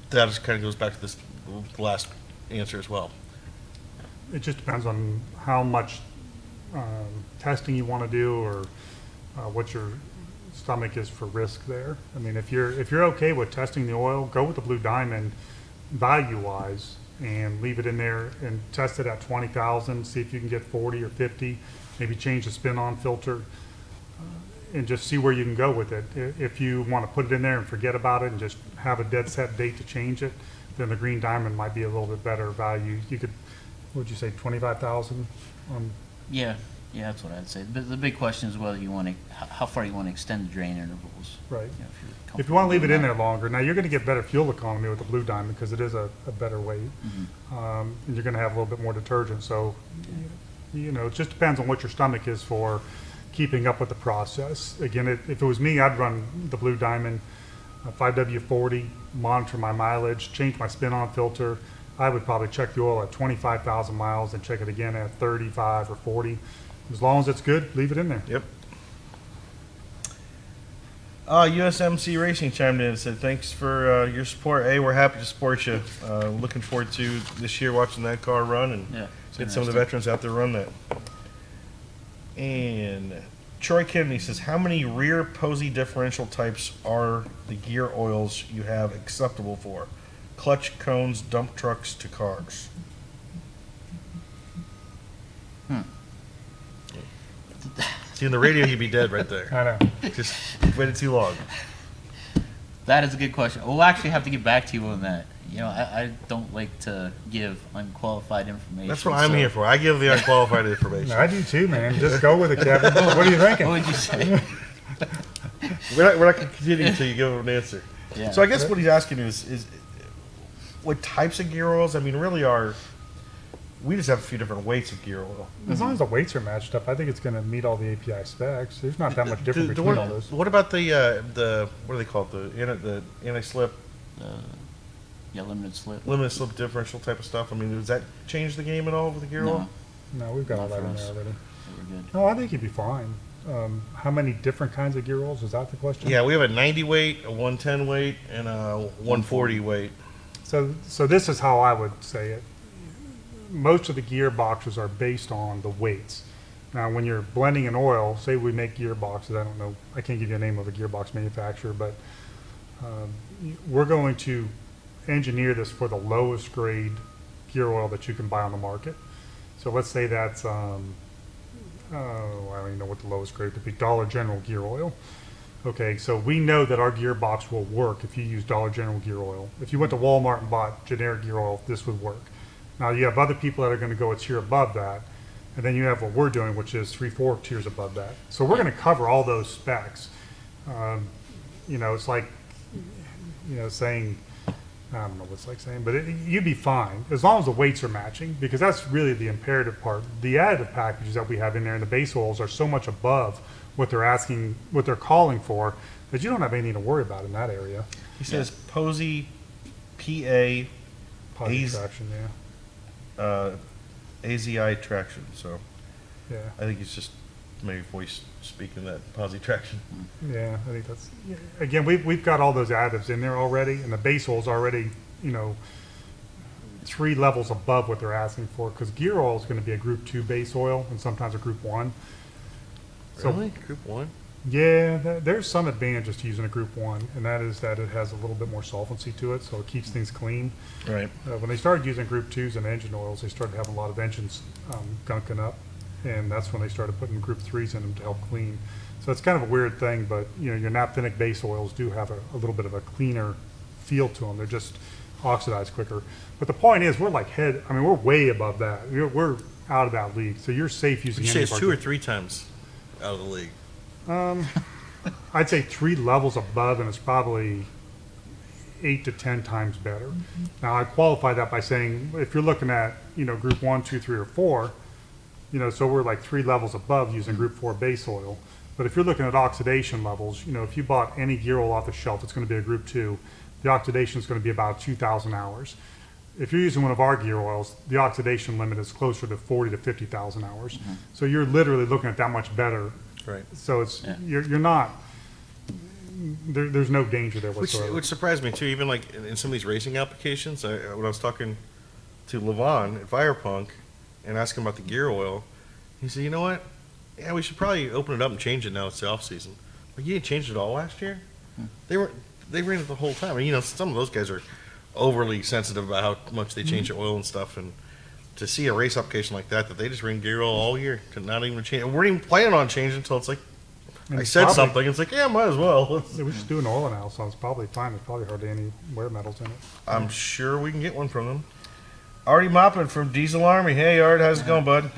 That just kind of goes back to this last answer as well. It just depends on how much testing you want to do, or what your stomach is for risk there. I mean, if you're okay with testing the oil, go with the blue diamond value-wise and leave it in there and test it at 20,000. See if you can get 40 or 50. Maybe change the spin-on filter and just see where you can go with it. If you want to put it in there and forget about it and just have a dead set date to change it, then the green diamond might be a little bit better value. You could, what'd you say, 25,000 on? Yeah, that's what I'd say. The big question is whether you want to, how far you want to extend the drain intervals. Right. You know, If you want to leave it in comfortable there longer, now you're going to get better fuel economy with the blue diamond because it is a better weight, and you're going to have a little bit more detergent. So, you know, it just depends on what your stomach is for keeping up with the process. Again, if it was me, I'd run the blue diamond 5W40, monitor my mileage, change my spin-on filter. I would probably check the oil at 25,000 miles and check it again at 35 or 40. As long as it's good, leave it in there. Yep. USMC Racing chimed in and said, thanks for your support. Hey, we're happy to support you. Looking forward to this year watching that car run and Yeah, it's get some of the interesting. veterans out there run that. And Troy Kennedy says, how many rear posy differential types are the gear oils you have acceptable for? Clutch, cones, dump trucks to cars. See, on the radio, he'd be dead right there. I know. Just waited too long. That is a good question. We'll actually have to get back to you on that. You know, I don't like to give unqualified information. That's what I'm so- here for. I give the unqualified information. I do too, man. Just go with it, Kevin. What are you thinking? What would you say? We're not going to continue until you give him an answer. Yeah. So I guess what he's asking is what types of gear oils? I mean, really we just have a few different weights of gear oil. As long as the weights are matched up, I think it's going to meet all the API specs. There's not that much difference The between all those. what about the what do they call it? The anti-slip, Yeah, limited slip. limited slip differential type of stuff. I mean, does that change the game at all with the gear oil? No, No, we've got all Not that for in us. there already. we're good. No, I think you'd be fine. How many different kinds of gear oils? Is that the question? Yeah, we have a 90 weight, a 110 weight, and a 140 weight. So this is how I would say it. Most of the gearboxes are based on the weights. Now, when you're blending an oil, say we make gearboxes, I don't know, I can't give you a name of a gearbox manufacturer, but we're going to engineer this for the lowest grade gear oil that you can buy on the market. So let's say that's, I don't even know what the lowest grade would be, Dollar General gear oil. Okay, so we know that our gearbox will work if you use Dollar General gear oil. If you went to Walmart and bought generic gear oil, this would work. Now you have other people that are going to go a tier above that, and then you have what we're doing, which is 3-4 tiers above that. So we're going to cover all those specs. You know, it's like, you know, saying, I don't know what it's like saying, but you'd be fine as long as the weights are matching, because that's really the imperative part. The additive packages that we have in there and the base oils are so much above what they're asking, what they're calling for, that you don't have anything to worry about in that area. He says Posey, PA, Positive A's- traction, yeah. AZI traction. So Yeah, I think it's just maybe voice speaking that Posey traction. yeah, I think that's, yeah. Again, we've got all those additives in there already, and the base oil's already, you know, 3 levels above what they're asking for, because gear oil is going to be a group 2 base oil and sometimes a group 1. So, Group 1? yeah, there's some advantages to using a group 1, and that is that it has a little bit more solvency to it, so it keeps things clean. Right. When they started using group 2s and engine oils, they started having a lot of engines gunking up, and that's when they started putting group 3s in them to help clean. So it's kind of a weird thing, but you know, your naphthenic base oils do have a little bit of a cleaner feel to them. They're just oxidize quicker. But the point is, we're like we're way above that. We're out of that league, so you're safe using You say any it's of our 2 or 3 times out of the league. I'd say 3 levels above, and it's probably 8 to 10 times better. Now, I qualify that by saying, if you're looking at, you know, group 1, 2, 3, or 4, you know, so we're like 3 levels above using group 4 base oil. But if you're looking at oxidation levels, you know, if you bought any gear oil off the shelf, it's going to be a group 2. The oxidation is going to be about 2,000 hours. if you're using one of our gear oils, the oxidation limit is closer to 40 to 50,000 hours. So you're literally looking at that much better. Right. So it's, Yeah. you're not, there's no danger there whatsoever. Which surprised me too, even like in some of these racing applications, when I was talking to Levon at Firepunk and asking about the gear oil, he said, you know what? Yeah, we should probably open it up and change it now it's the off season. Like, you didn't change it all last year? They ran it the whole time. And, you know, some of those guys are overly sensitive about how much they change their oil and stuff. And to see a race application like that they just ran gear oil all year to not even change. And we're even planning on changing until it's like, And I said probably- something. It's like, yeah, might as well. Yeah, we just do an oil analysis, so it's probably fine. There's probably hardly any wear metals in it. I'm sure we can get one from them. Artie Moppin from Diesel Army. Hey, Art, how's it going, bud?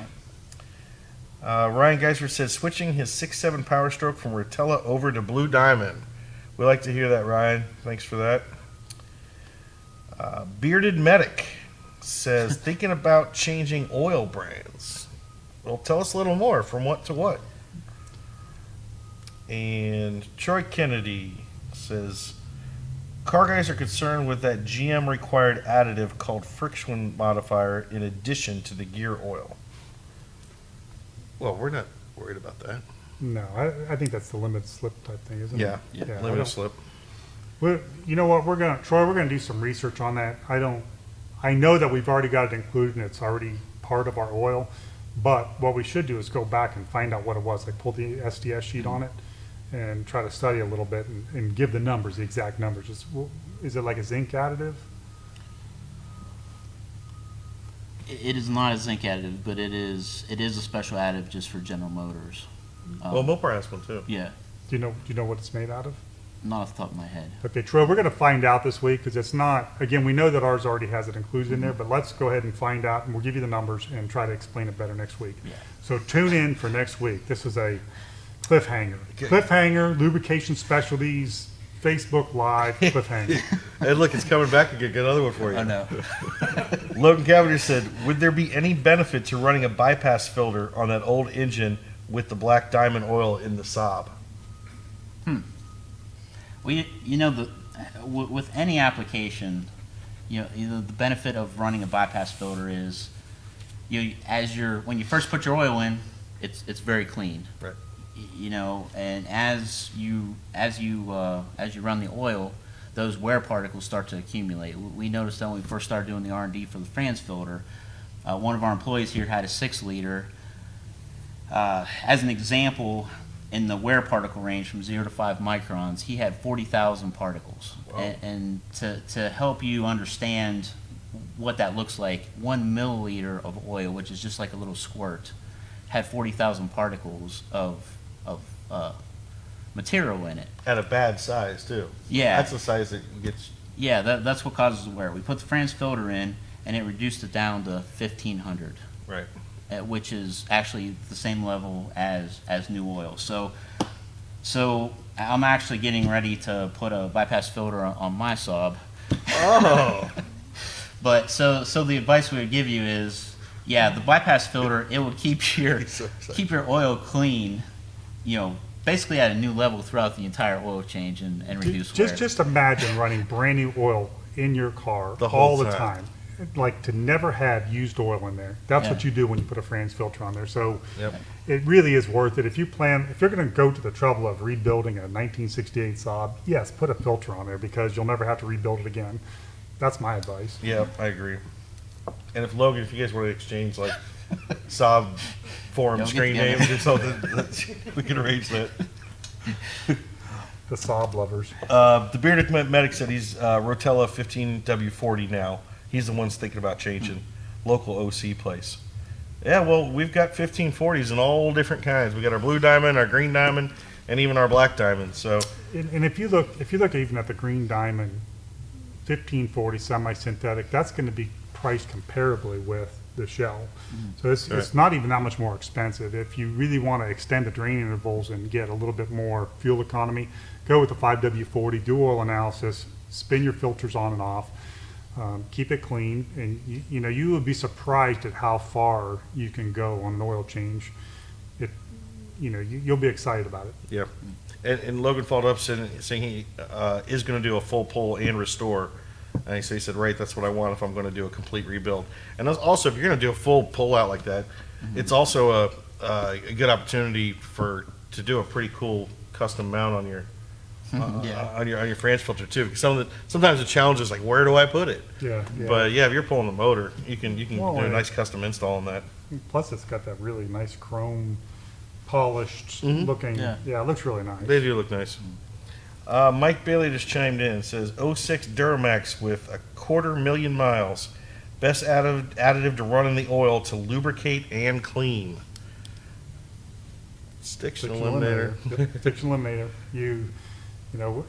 Ryan Geiser said switching his 6.7 Powerstroke from Rotella over to Blue Diamond. We like to hear that, Ryan. Thanks for that. Bearded Medic says thinking about changing oil brands. Well, tell us a little more. From what to what? And Troy Kennedy says car guys are concerned with that GM required additive called friction modifier in addition to the gear oil. Well, we're not worried about that. No, I think that's the limited slip type thing, isn't it? Yeah, Yeah. I limited don't- slip. You know what, Troy, we're gonna do some research on that. I know that we've already got it included and it's already part of our oil, but what we should do is go back and find out what it was, like pull the SDS sheet on it and try to study a little bit and give the numbers, the exact numbers. Is it like a zinc additive? It is not a zinc additive, but it is a special additive just for General Motors. Well, Mopar has one too. Yeah, Do you know what it's made out of? not off the top of my head. Okay, Troy, we're gonna find out this week, because it's not, again, we know that ours already has it included in there, but let's go ahead and find out, and we'll give you the numbers and try to explain it better next week. Yeah. So tune in for next week. This is a cliffhanger. Okay. Cliffhanger, Lubrication Specialties, Facebook Live, cliffhanger. Hey, look, it's coming back again. Got another one for you. Oh no. Logan Cavender said, would there be any benefit to running a bypass filter on that old engine with the black diamond oil in the Saab? Well, you know, with any application, you know, the benefit of running a bypass filter is, when you first put your oil in, it's very clean. Right. You know, and as you run the oil, those wear particles start to accumulate. We noticed that when we first started doing the R&D for the fans filter, one of our employees here had a 6-liter. As an example, in the wear particle range from 0 to 5 microns, he had 40,000 particles. Wow. And to help you understand what that looks like, 1 milliliter of oil, which is just like a little squirt, had 40,000 particles of material in it. At a bad size, too. Yeah. That's the size that gets... Yeah, that's what causes the wear. We put the France filter in, and it reduced it down to 1,500. Right. Which is actually the same level as new oil. So I'm actually getting ready to put a bypass filter on my Saab. Oh! But so the advice we would give you is, yeah, the bypass filter, it will keep your oil clean, you know, basically at a new level throughout the entire oil change and reduce wear. Just imagine running brand new oil in your car The whole all the time. time. Like to never have used oil in there. That's Yeah. what you do when you put a France filter on there. So Yep. it really is worth it. If you're going to go to the trouble of rebuilding a 1968 Saab, yes, put a filter on there because you'll never have to rebuild it again. That's my advice. Yeah, I agree. And if Logan, if you guys want to exchange like Saab forum Don't get screen together. names or something, we can arrange that. The Saab lovers. The bearded medic said he's Rotella 15W40 now. He's the one's thinking about changing. Local OC place. Yeah, well, we've got 1540s in all different kinds. We got our blue diamond, our green diamond, and even our black diamond. So And if you look even at the Green Diamond 1540 semi-synthetic, that's going to be priced comparably with the shell. So it's Right. not even that much more expensive. If you really want to extend the drain intervals and get a little bit more fuel economy, go with the 5W40, do oil analysis, spin your filters on and off, keep it clean, and you would be surprised at how far you can go on an oil change. You'll be excited about it. yeah. And Logan followed up saying he is going to do a full pull and restore And so he said, right, that's what I want if I'm going to do a complete rebuild. And also, if you're going to do a full pull-out like that, it's also a good opportunity to do a pretty cool custom mount on your on your flange filter too. Because sometimes the challenge is like, where do I put it? Yeah, yeah. But yeah, if you're pulling the motor, you can Well, do a yeah. nice custom install on that. Plus, it's got that really nice chrome, polished looking. Yeah. Yeah, it looks really nice. They do look nice. Mike Bailey just chimed in and says, 06 Duramax with 250,000 miles. Best additive to run in the oil to lubricate and clean. Stiction Eliminator. Yep, Stiction Eliminator. You know,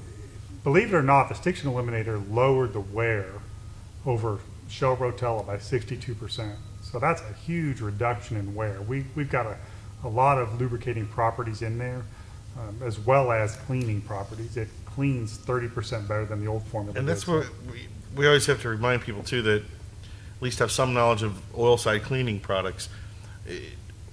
believe it or not, the Stiction Eliminator lowered the wear over Shell Rotella by 62%. So that's a huge reduction in wear. We've got a lot of lubricating properties in there, as well as cleaning properties. It cleans 30% better than the old formula. And that's did, what we always have to remind people too, that at least have some knowledge of oil side cleaning products.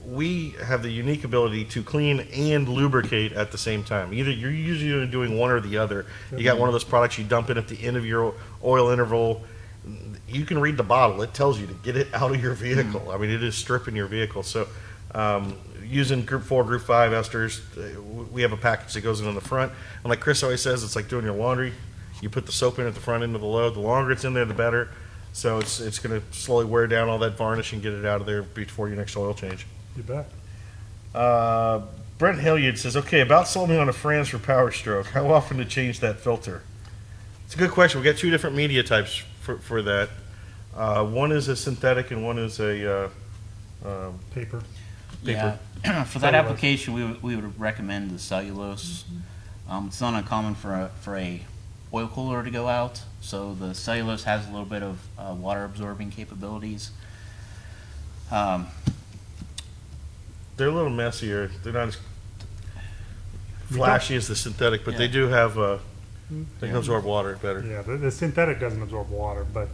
We have the unique ability to clean and lubricate at the same time. Either you're usually doing one or the other. You got one of those products you dump in at the end of your oil interval. You can read the bottle. It tells you to get it out of your vehicle. I mean, it is stripping your vehicle. So using Group 4, Group 5 esters, we have a package that goes in on the front. And like Chris always says, it's like doing your laundry. You put the soap in at the front end of the load. The longer it's in there, the better. So it's going to slowly wear down all that varnish and get it out of there before your next oil change. You bet. Brent Hilliard says, okay, about sold me on a Franz for Powerstroke. How often to change that filter? It's a good question. We got two different media types for that. One is a synthetic and one is a Paper. Yeah, for that application, we would recommend the cellulose. It's not uncommon for a oil cooler to go out, so the cellulose has a little bit of water absorbing capabilities. They're a little messier. They're not as flashy as the synthetic, but they do have they can absorb water better. Yeah, the synthetic doesn't absorb water, but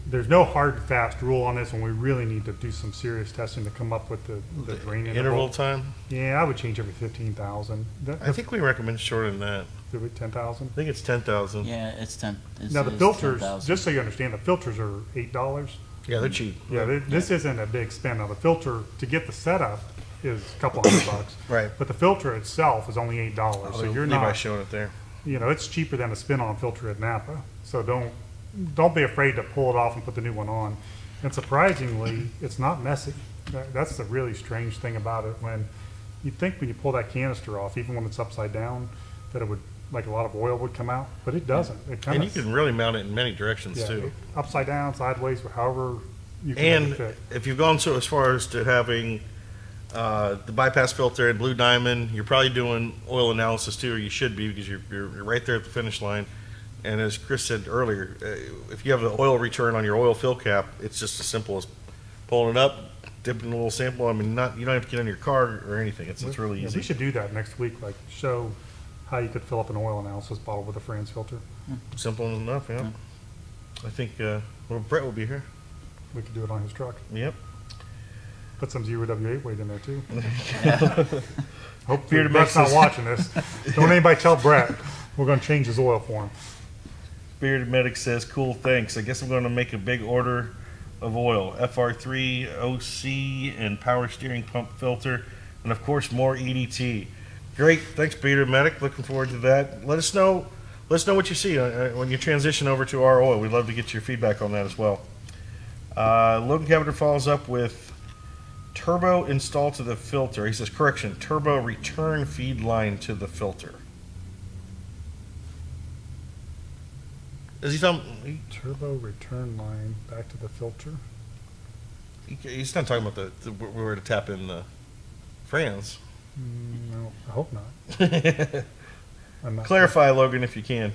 there's no hard and fast rule on this, and we really need to do some serious testing to come up with the drain Interval time? Yeah, I would change every 15,000. I think we recommend shorter than that. 10,000. I think it's 10,000. Yeah, it's 10. Now the it's filters, 10,000. just so you understand, the filters are $8. Yeah, they're cheap. Yeah, this isn't a big spend. Now the filter to get the setup is a couple $100. Right. But the filter itself is only $8. So you're Levi's not, showing it there. it's cheaper than a spin-on filter at Napa. So don't be afraid to pull it off and put the new one on. And surprisingly, it's not messy. That's the really strange thing about it. When you think when you pull that canister off, even when it's upside down, that it would, like a lot of oil would come out, but it doesn't. It kind And of, you can really mount it in many directions too. upside down, sideways, however you can And make it fit. if you've gone so as far as to having the bypass filter and Blue Diamond, you're probably doing oil analysis too, or you should be, because you're right there at the finish line. And as Chris said earlier, if you have the oil return on your oil fill cap, it's just as simple as pulling it up, dipping a little sample. I mean, you don't have to get in your car or anything. It's really Yeah, easy. we should do that next week, like show how you could fill up an oil analysis bottle with a Franz filter. Simple enough, yeah. I think Brett will be here. We could do it on his truck. Yep. Put some 0W8 weight in there too. Hope Bearded Brett's Mix not watching this. Don't anybody tell Brett. We're going to change his oil for him. Bearded Medic says, cool, thanks. I guess I'm going to make a big order of oil. FR3, OC, and power steering pump filter, and of course more EDT. Great, thanks Bearded Medic. Looking forward to that. Let us know what you see when you transition over to our oil. We'd love to get your feedback on that as well. Logan Cavender follows up with turbo installed to the filter. He says, correction, turbo return feed line to the filter. Is he talking? Turbo return line back to the filter. He's not talking about where to tap in the Franz. No, I hope not. I'm not Clarify, Logan, if you can.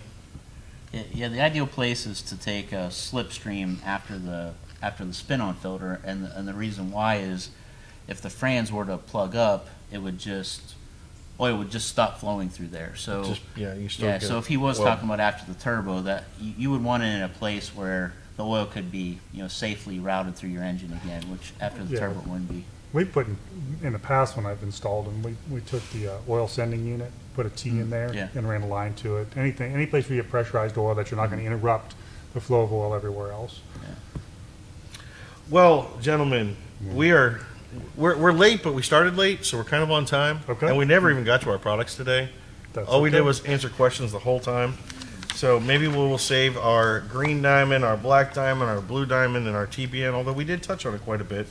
Yeah, the ideal place is to take a slipstream after the spin-on filter, and the reason why is if the Franz were to plug up, oil would just stop flowing through there. So so if he was talking about after the turbo, that you would want it in a place where the oil could be safely routed through your engine again, which after the turbo it wouldn't be. We put in the past when I've installed them, we took the oil sending unit, put a T in there, and ran a line to it. Any place where you have pressurized oil that you're not going to interrupt the flow of oil everywhere else. Well, gentlemen, we're late, but we started late, so we're kind of on time. Okay. And we never even got to our products today. That's All we okay. did was answer questions the whole time. So maybe we'll save our green diamond, our black diamond, our blue diamond, and our TBN, although we did touch on it quite a bit.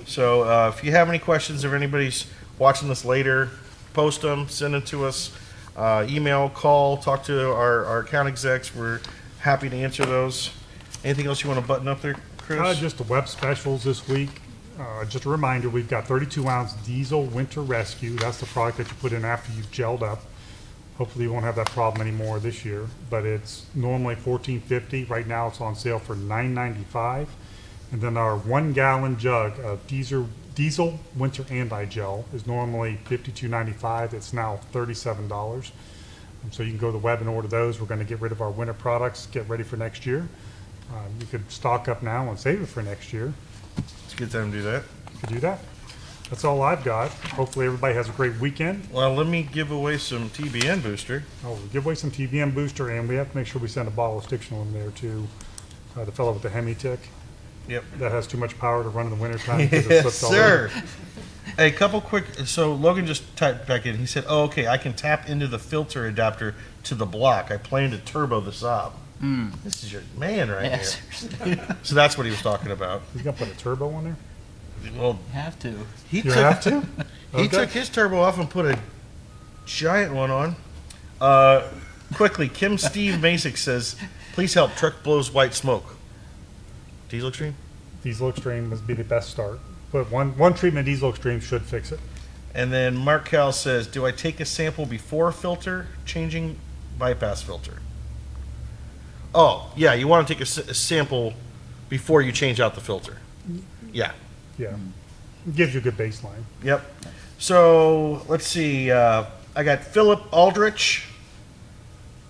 So if you have any questions, if anybody's watching this later, post them, send them to us, email, call, talk to our account execs. We're happy to answer those. Anything else you want to button up there, Chris? Just the web specials this week. Just a reminder, we've got 32-ounce diesel winter rescue. That's the product that you put in after you've gelled up. Hopefully you won't have that problem anymore this year, but it's normally $14.50. Right now it's on sale for $9.95. And then our 1 gallon jug of diesel winter anti-gel is normally $52.95. It's now $37. So you can go to the web and order those. We're going to get rid of our winter products, get ready for next year. You could stock up now and save it for next year. It's a good time to do that. You could do that. That's all I've got. Hopefully everybody has a great weekend. Well, let me give away some TBN Booster. Oh, we'll give away some TBN Booster, and we have to make sure we send a bottle of Stiction Eliminator to the fellow with the Hemi-Tick. Yep. That has too much power to run in the wintertime because it Yes, slips all sir. over. A couple quick. So Logan just typed back in. He said, "Oh, okay. I can tap into the filter adapter to the block. I plan to turbo the Saab." This is your man right Yes. here. So that's what he was talking about. He's going to put a turbo on there? Well, You have to. he You took have to? he Okay. took his turbo off and put a giant one on. Quickly, Kim Steve Masick says, "Please help. Truck blows white smoke." Diesel Extreme. Diesel Extreme would be the best start. But one treatment Diesel Extreme should fix it. And then Mark Cal says, "Do I take a sample before filter changing bypass filter?" Oh, yeah, you want to take a sample before you change out the filter. Yeah. Yeah. It gives you a good baseline. Yep. So let's see. I got Philip Aldrich.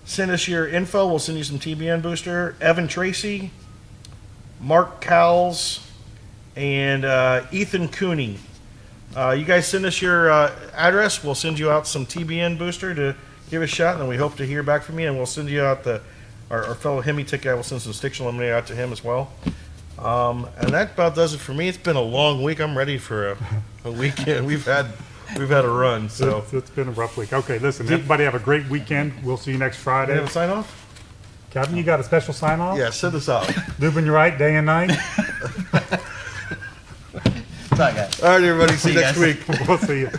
Send us your info. We'll send you some TBN Booster. Evan Tracy, Mark Cowles, and Ethan Cooney. You guys send us your address. We'll send you out some TBN Booster to give a shot, and we hope to hear back from you. And we'll send you out our fellow Hemi-Tick guy. We'll send some Stiction Eliminator out to him as well. And that about does it for me. It's been a long week. I'm ready for a weekend. We've had a run. So It's been a rough week. Okay, listen, everybody have a great weekend. We'll see you next do Friday. you have a sign off? Kevin, you got a special sign off? Yeah, send us out. Lubing you right day and night? Bye, guys. All right, everybody. See you See you next guys. week. We'll see you.